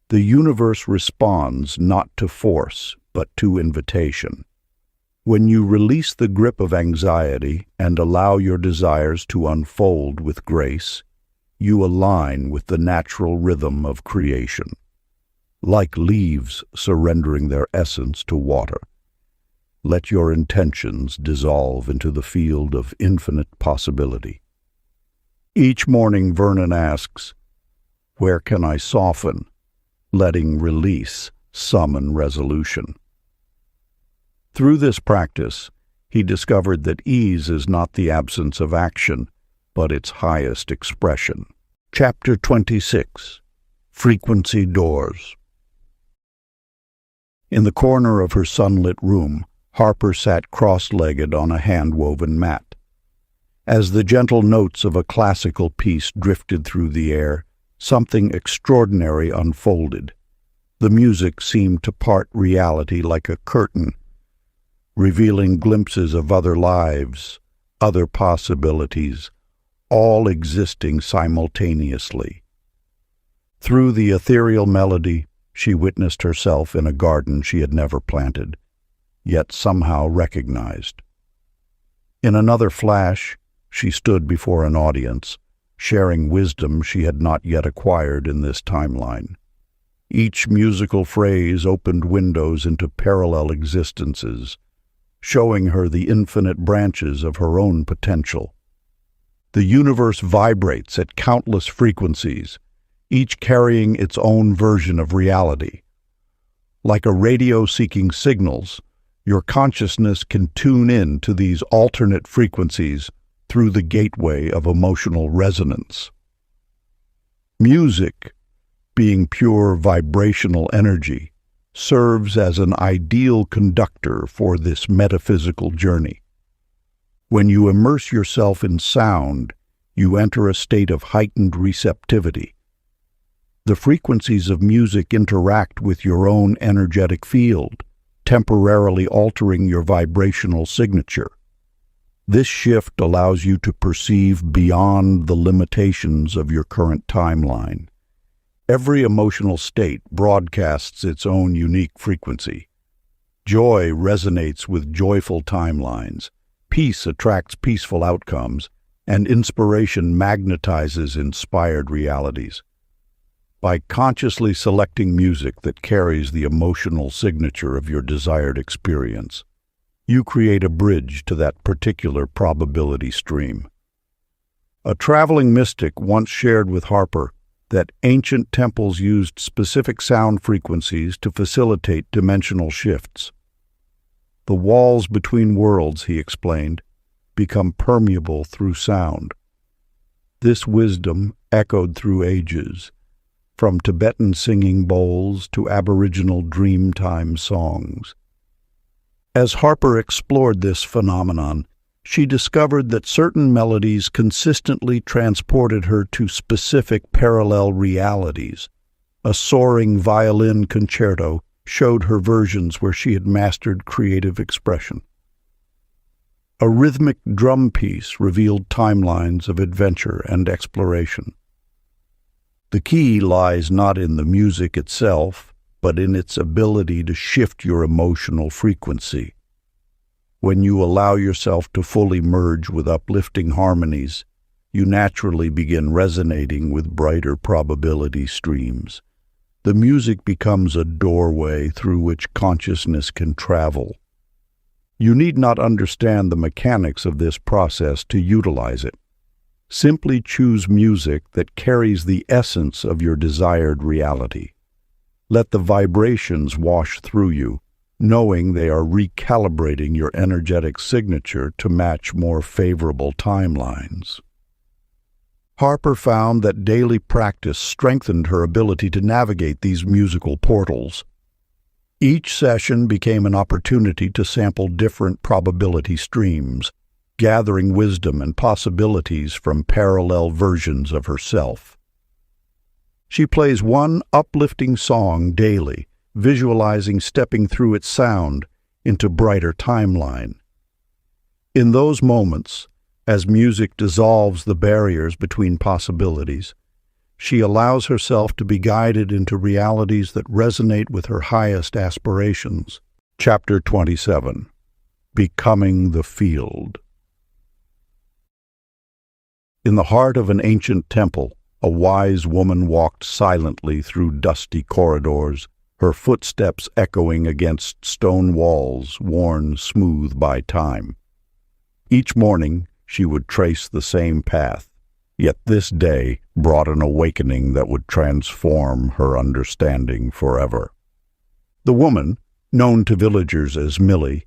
the universe responds not to force, but to invitation. When you release the grip of anxiety and allow your desires to unfold with grace, you align with the natural rhythm of creation, like leaves surrendering their essence to water. Let your intentions dissolve into the field of infinite possibility. Each morning, Vernon asks, "Where can I soften?" letting release summon resolution. Through this practice, he discovered that ease is not the absence of action, but its highest expression. Chapter 26. Frequency Doors. In the corner of her sunlit room, Harper sat cross-legged on a hand-woven mat. As the gentle notes of a classical piece drifted through the air, something extraordinary unfolded. The music seemed to part reality like a curtain, revealing glimpses of other lives, other possibilities, all existing simultaneously. Through the ethereal melody, she witnessed herself in a garden she had never planted, yet somehow recognized. In another flash, she stood before an audience, sharing wisdom she had not yet acquired in this timeline. Each musical phrase opened windows into parallel existences, showing her the infinite branches of her own potential. The universe vibrates at countless frequencies, each carrying its own version of reality. Like a radio seeking signals, your consciousness can tune in to these alternate frequencies through the gateway of emotional resonance. Music, being pure vibrational energy, serves as an ideal conductor for this metaphysical journey. When you immerse yourself in sound, you enter a state of heightened receptivity. The frequencies of music interact with your own energetic field, temporarily altering your vibrational signature. This shift allows you to perceive beyond the limitations of your current timeline. Every emotional state broadcasts its own unique frequency. Joy resonates with joyful timelines, peace attracts peaceful outcomes, and inspiration magnetizes inspired realities. By consciously selecting music that carries the emotional signature of your desired experience, you create a bridge to that particular probability stream. A traveling mystic once shared with Harper that ancient temples used specific sound frequencies to facilitate dimensional shifts. The walls between worlds, he explained, become permeable through sound. This wisdom echoed through ages, from Tibetan singing bowls to Aboriginal dreamtime songs. As Harper explored this phenomenon, she discovered that certain melodies consistently transported her to specific parallel realities. A soaring violin concerto showed her versions where she had mastered creative expression. A rhythmic drum piece revealed timelines of adventure and exploration. The key lies not in the music itself, but in its ability to shift your emotional frequency. When you allow yourself to fully merge with uplifting harmonies, you naturally begin resonating with brighter probability streams. The music becomes a doorway through which consciousness can travel. You need not understand the mechanics of this process to utilize it. Simply choose music that carries the essence of your desired reality. Let the vibrations wash through you, knowing they are recalibrating your energetic signature to match more favorable timelines. Harper found that daily practice strengthened her ability to navigate these musical portals. Each session became an opportunity to sample different probability streams, gathering wisdom and possibilities from parallel versions of herself. She plays one uplifting song daily, visualizing stepping through its sound into brighter timeline. In those moments, as music dissolves the barriers between possibilities, she allows herself to be guided into realities that resonate with her highest aspirations. Chapter 27. Becoming the Field. In the heart of an ancient temple, a wise woman walked silently through dusty corridors, her footsteps echoing against stone walls worn smooth by time. Each morning she would trace the same path, yet this day brought an awakening that would transform her understanding forever. The woman, known to villagers as Millie,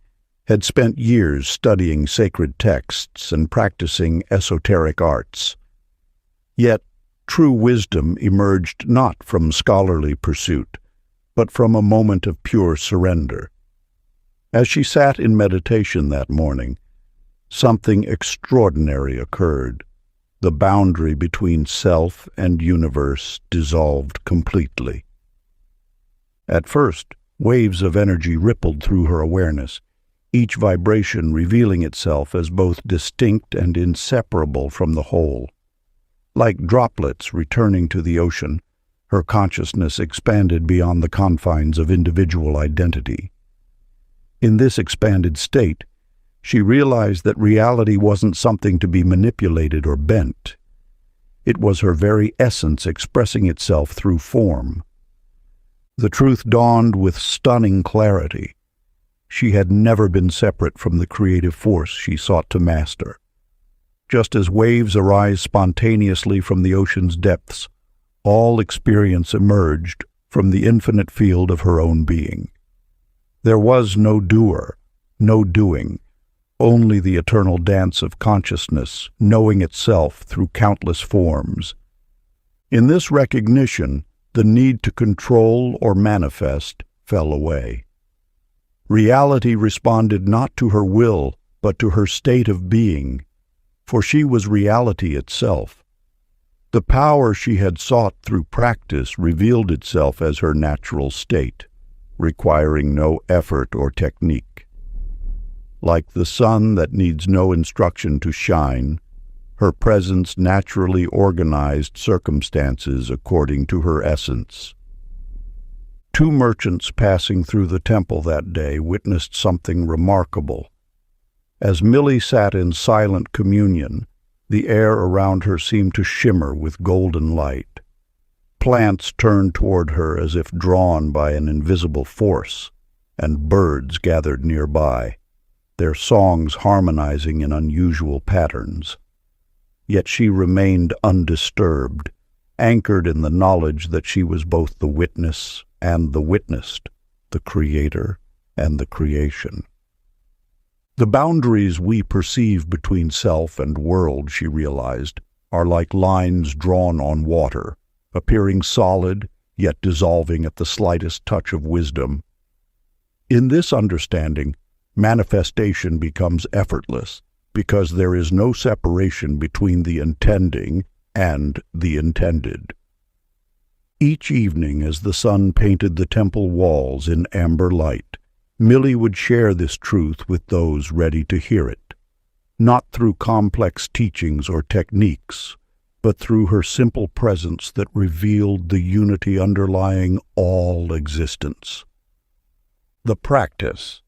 had spent years studying sacred texts and practicing esoteric arts. Yet true wisdom emerged not from scholarly pursuit, but from a moment of pure surrender. As she sat in meditation that morning, something extraordinary occurred. The boundary between self and universe dissolved completely. At first, waves of energy rippled through her awareness, each vibration revealing itself as both distinct and inseparable from the whole. Like droplets returning to the ocean, her consciousness expanded beyond the confines of individual identity. In this expanded state, she realized that reality wasn't something to be manipulated or bent. It was her very essence expressing itself through form. The truth dawned with stunning clarity. She had never been separate from the creative force she sought to master. Just as waves arise spontaneously from the ocean's depths, all experience emerged from the infinite field of her own being. There was no doer, no doing, only the eternal dance of consciousness, knowing itself through countless forms. In this recognition, the need to control or manifest fell away. Reality responded not to her will, but to her state of being, for she was reality itself. The power she had sought through practice revealed itself as her natural state, requiring no effort or technique. Like the sun that needs no instruction to shine, her presence naturally organized circumstances according to her essence. Two merchants passing through the temple that day witnessed something remarkable. As Millie sat in silent communion, the air around her seemed to shimmer with golden light. Plants turned toward her as if drawn by an invisible force, and birds gathered nearby, their songs harmonizing in unusual patterns. Yet she remained undisturbed, anchored in the knowledge that she was both the witness and the witnessed, the creator and the creation. The boundaries we perceive between self and world, she realized, are like lines drawn on water, appearing solid, yet dissolving at the slightest touch of wisdom. In this understanding, manifestation becomes effortless, because there is no separation between the intending and the intended. Each evening, as the sun painted the temple walls in amber light, Millie would share this truth with those ready to hear it, not through complex teachings or techniques, but through her simple presence that revealed the unity underlying all existence. The practice.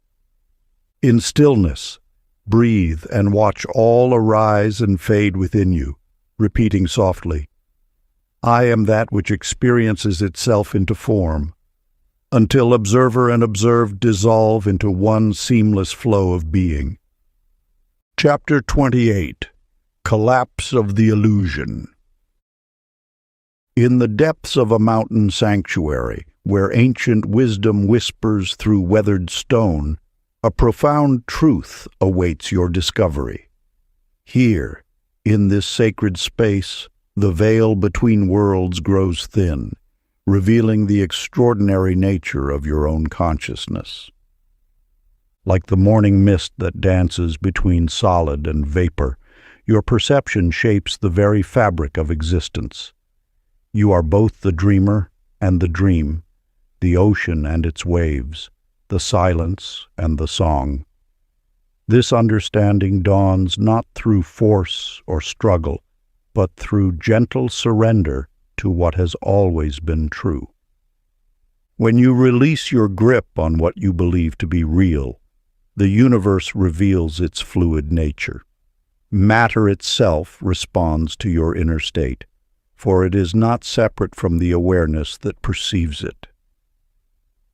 In stillness, breathe and watch all arise and fade within you, repeating softly, "I am that which experiences itself into form," until observer and observed dissolve into one seamless flow of being. Chapter 28. Collapse of the Illusion. In the depths of a mountain sanctuary, where ancient wisdom whispers through weathered stone, a profound truth awaits your discovery. Here, in this sacred space, the veil between worlds grows thin, revealing the extraordinary nature of your own consciousness. Like the morning mist that dances between solid and vapor, your perception shapes the very fabric of existence. You are both the dreamer and the dream, the ocean and its waves, the silence and the song. This understanding dawns not through force or struggle, but through gentle surrender to what has always been true. When you release your grip on what you believe to be real, the universe reveals its fluid nature. Matter itself responds to your inner state, for it is not separate from the awareness that perceives it.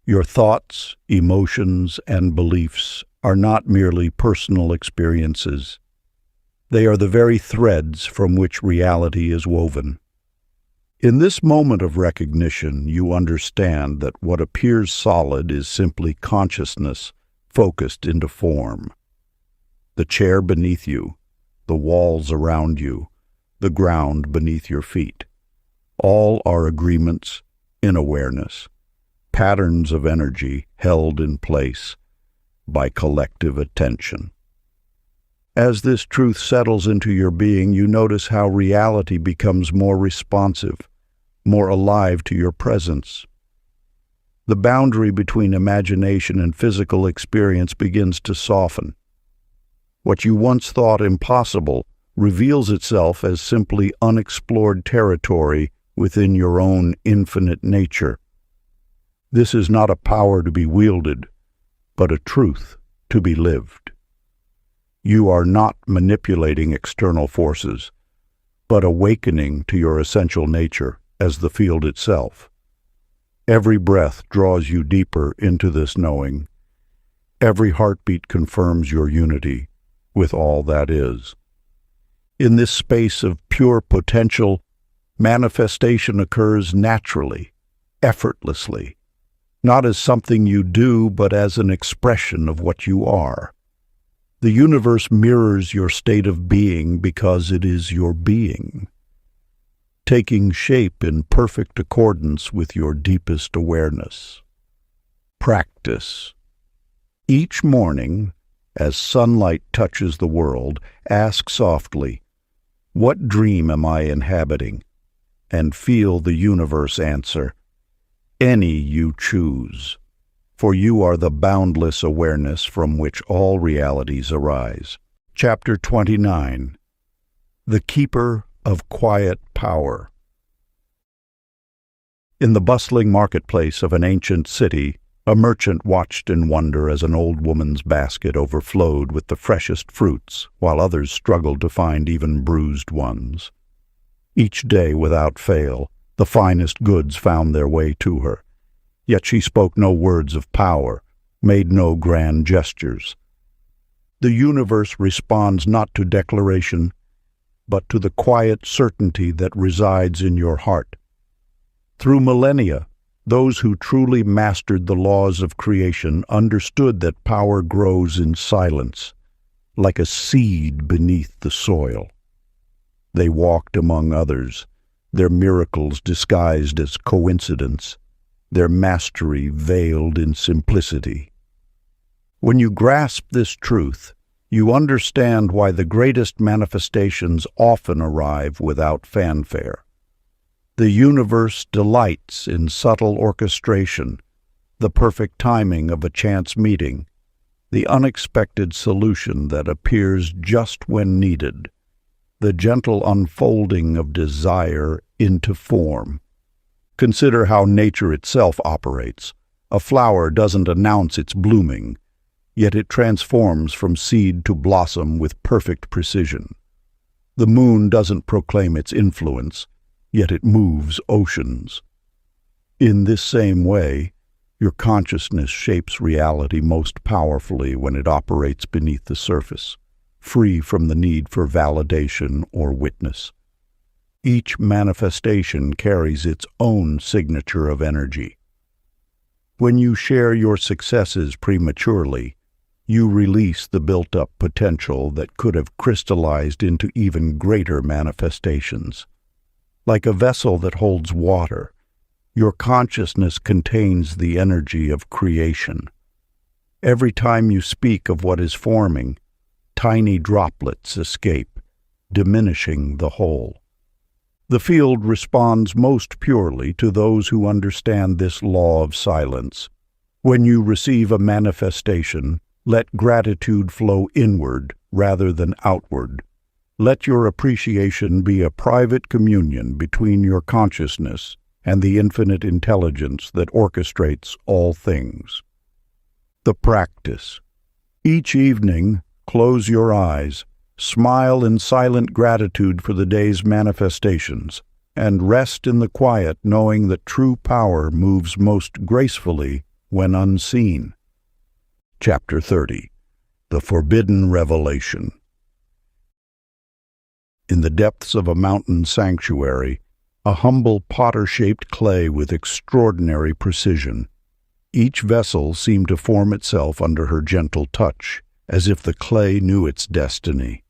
Your thoughts, emotions, and beliefs are not merely personal experiences. They are the very threads from which reality is woven. In this moment of recognition, you understand that what appears solid is simply consciousness focused into form. The chair beneath you, the walls around you, the ground beneath your feet, all are agreements in awareness, patterns of energy held in place by collective attention. As this truth settles into your being, you notice how reality becomes more responsive, more alive to your presence. The boundary between imagination and physical experience begins to soften. What you once thought impossible reveals itself as simply unexplored territory within your own infinite nature. This is not a power to be wielded, but a truth to be lived. You are not manipulating external forces, but awakening to your essential nature as the field itself. Every breath draws you deeper into this knowing. Every heartbeat confirms your unity with all that is. In this space of pure potential, manifestation occurs naturally, effortlessly, not as something you do, but as an expression of what you are. The universe mirrors your state of being because it is your being, taking shape in perfect accordance with your deepest awareness. Practice. Each morning, as sunlight touches the world, ask softly, "What dream am I inhabiting?" and feel the universe answer, "Any you choose." For you are the boundless awareness from which all realities arise. Chapter 29. The Keeper of Quiet Power. In the bustling marketplace of an ancient city, a merchant watched in wonder as an old woman's basket overflowed with the freshest fruits, while others struggled to find even bruised ones. Each day, without fail, the finest goods found their way to her. Yet she spoke no words of power, made no grand gestures. The universe responds not to declaration, but to the quiet certainty that resides in your heart. Through millennia, those who truly mastered the laws of creation understood that power grows in silence, like a seed beneath the soil. They walked among others, their miracles disguised as coincidence, their mastery veiled in simplicity. When you grasp this truth, you understand why the greatest manifestations often arrive without fanfare. The universe delights in subtle orchestration, the perfect timing of a chance meeting, the unexpected solution that appears just when needed, the gentle unfolding of desire into form. Consider how nature itself operates. A flower doesn't announce its blooming, yet it transforms from seed to blossom with perfect precision. The moon doesn't proclaim its influence, yet it moves oceans. In this same way, your consciousness shapes reality most powerfully when it operates beneath the surface, free from the need for validation or witness. Each manifestation carries its own signature of energy. When you share your successes prematurely, you release the built-up potential that could have crystallized into even greater manifestations. Like a vessel that holds water, your consciousness contains the energy of creation. Every time you speak of what is forming, tiny droplets escape, diminishing the whole. The field responds most purely to those who understand this law of silence. When you receive a manifestation, let gratitude flow inward rather than outward. Let your appreciation be a private communion between your consciousness and the infinite intelligence that orchestrates all things. The practice. Each evening, close your eyes. Smile in silent gratitude for the day's manifestations. and rest in the quiet, knowing that true power moves most gracefully when unseen. Chapter 30. The Forbidden Revelation. In the depths of a mountain sanctuary, a humble potter-shaped clay with extraordinary precision. Each vessel seemed to form itself under her gentle touch, as if the clay knew its destiny.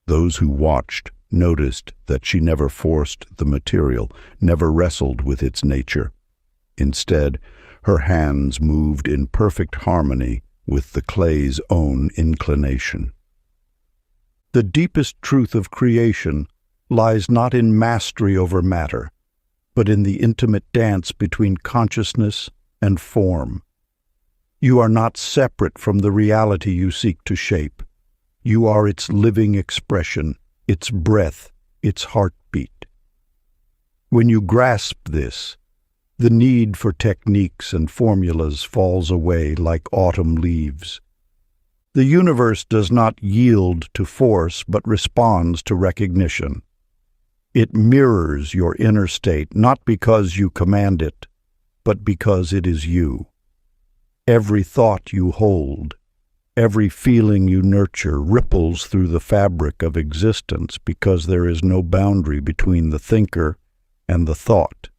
Those who watched noticed that she never forced the material, never wrestled with its nature. Instead, her hands moved in perfect harmony with the clay's own inclination. The deepest truth of creation lies not in mastery over matter, but in the intimate dance between consciousness and form. You are not separate from the reality you seek to shape. You are its living expression, its breath, its heartbeat. When you grasp this, the need for techniques and formulas falls away like autumn leaves. The universe does not yield to force but responds to recognition. It mirrors your inner state not because you command it, but because it is you. Every thought you hold, every feeling you nurture ripples through the fabric of existence because there is no boundary between the thinker and the thought,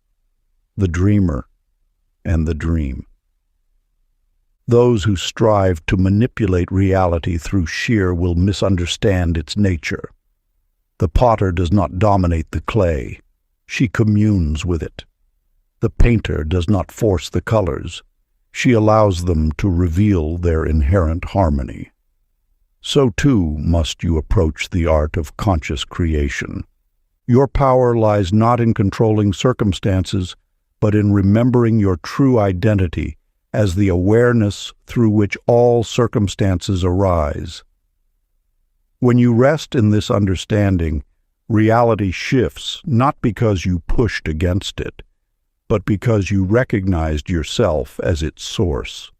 the dreamer and the dream. Those who strive to manipulate reality through sheer will misunderstand its nature. The potter does not dominate the clay. She communes with it. The painter does not force the colors. She allows them to reveal their inherent harmony. So too must you approach the art of conscious creation. Your power lies not in controlling circumstances, but in remembering your true identity as the awareness through which all circumstances arise. When you rest in this understanding, reality shifts not because you pushed against it, but because you recognized yourself as its source.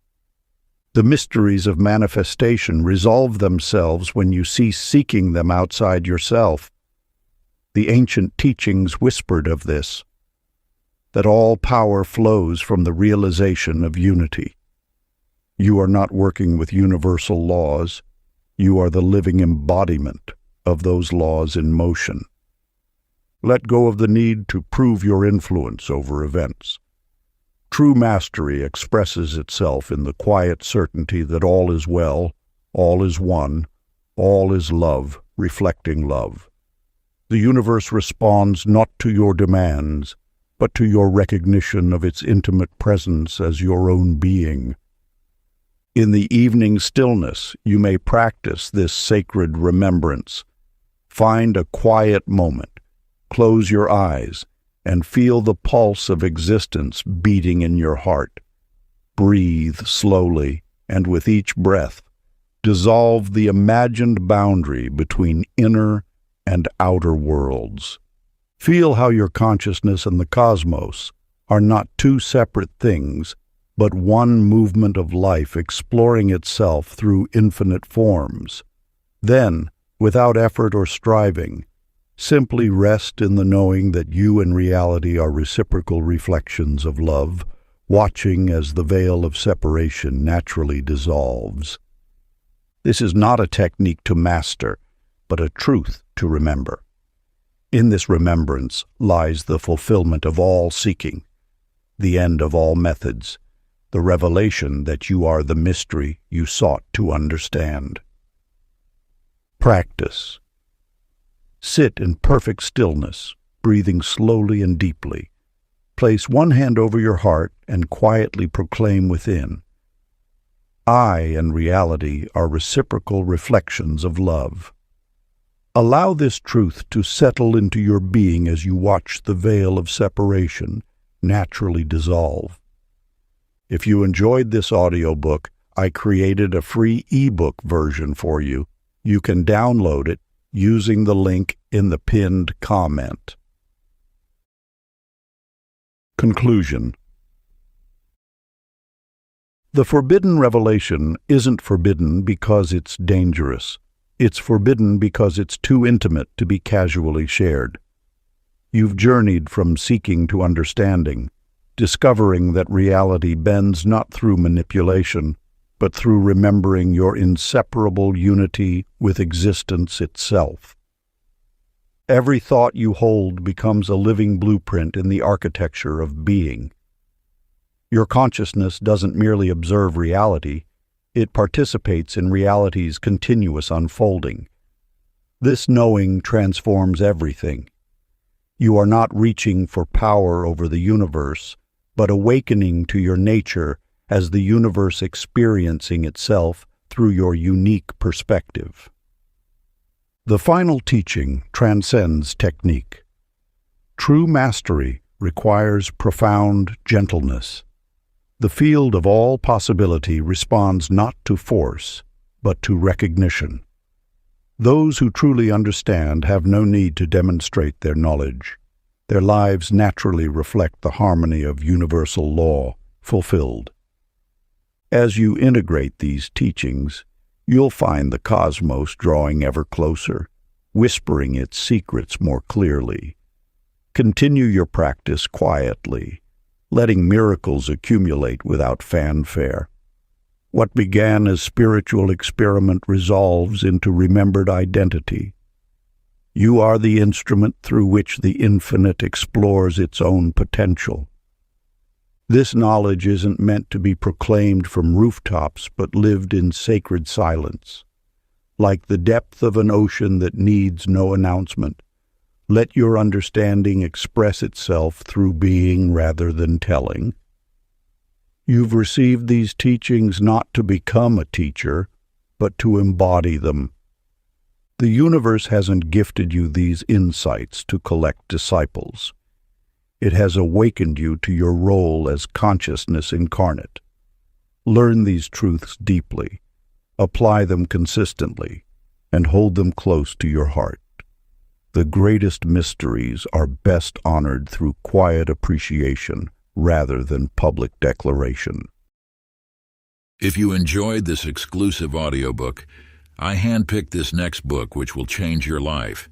The mysteries of manifestation resolve themselves when you cease seeking them outside yourself. The ancient teachings whispered of this, that all power flows from the realization of unity. You are not working with universal laws. You are the living embodiment of those laws in motion. Let go of the need to prove your influence over events. True mastery expresses itself in the quiet certainty that all is well, all is one, all is love, reflecting love. The universe responds not to your demands, but to your recognition of its intimate presence as your own being. In the evening stillness, you may practice this sacred remembrance. Find a quiet moment, close your eyes, and feel the pulse of existence beating in your heart. Breathe slowly, and with each breath, dissolve the imagined boundary between inner and outer worlds. Feel how your consciousness and the cosmos are not two separate things, but one movement of life exploring itself through infinite forms. Then, without effort or striving, simply rest in the knowing that you and reality are reciprocal reflections of love, watching as the veil of separation naturally dissolves. This is not a technique to master, but a truth to remember. In this remembrance lies the fulfillment of all seeking, the end of all methods, the revelation that you are the mystery you sought to understand. Practice. Sit in perfect stillness, breathing slowly and deeply. Place one hand over your heart and quietly proclaim within, I and reality are reciprocal reflections of love. Allow this truth to settle into your being as you watch the veil of separation naturally dissolve. If you enjoyed this audiobook, I created a free ebook version for you. You can download it using the link in the pinned comment. Conclusion. The forbidden revelation isn't forbidden because it's dangerous. It's forbidden because it's too intimate to be casually shared. You've journeyed from seeking to understanding, discovering that reality bends not through manipulation, but through remembering your inseparable unity with existence itself. Every thought you hold becomes a living blueprint in the architecture of being. Your consciousness doesn't merely observe reality, it participates in reality's continuous unfolding. This knowing transforms everything. You are not reaching for power over the universe, but awakening to your nature as the universe experiencing itself through your unique perspective. The final teaching transcends technique. True mastery requires profound gentleness. The field of all possibility responds not to force, but to recognition. Those who truly understand have no need to demonstrate their knowledge. Their lives naturally reflect the harmony of universal law fulfilled. As you integrate these teachings, you'll find the cosmos drawing ever closer, whispering its secrets more clearly. Continue your practice quietly, letting miracles accumulate without fanfare. What began as spiritual experiment resolves into remembered identity. You are the instrument through which the infinite explores its own potential. This knowledge isn't meant to be proclaimed from rooftops, but lived in sacred silence. Like the depth of an ocean that needs no announcement, let your understanding express itself through being rather than telling. You've received these teachings not to become a teacher, but to embody them. The universe hasn't gifted you these insights to collect disciples. It has awakened you to your role as consciousness incarnate. Learn these truths deeply, apply them consistently, and hold them close to your heart. The greatest mysteries are best honored through quiet appreciation rather than public declaration. If you enjoyed this exclusive audiobook, I handpicked this next book which will change your life.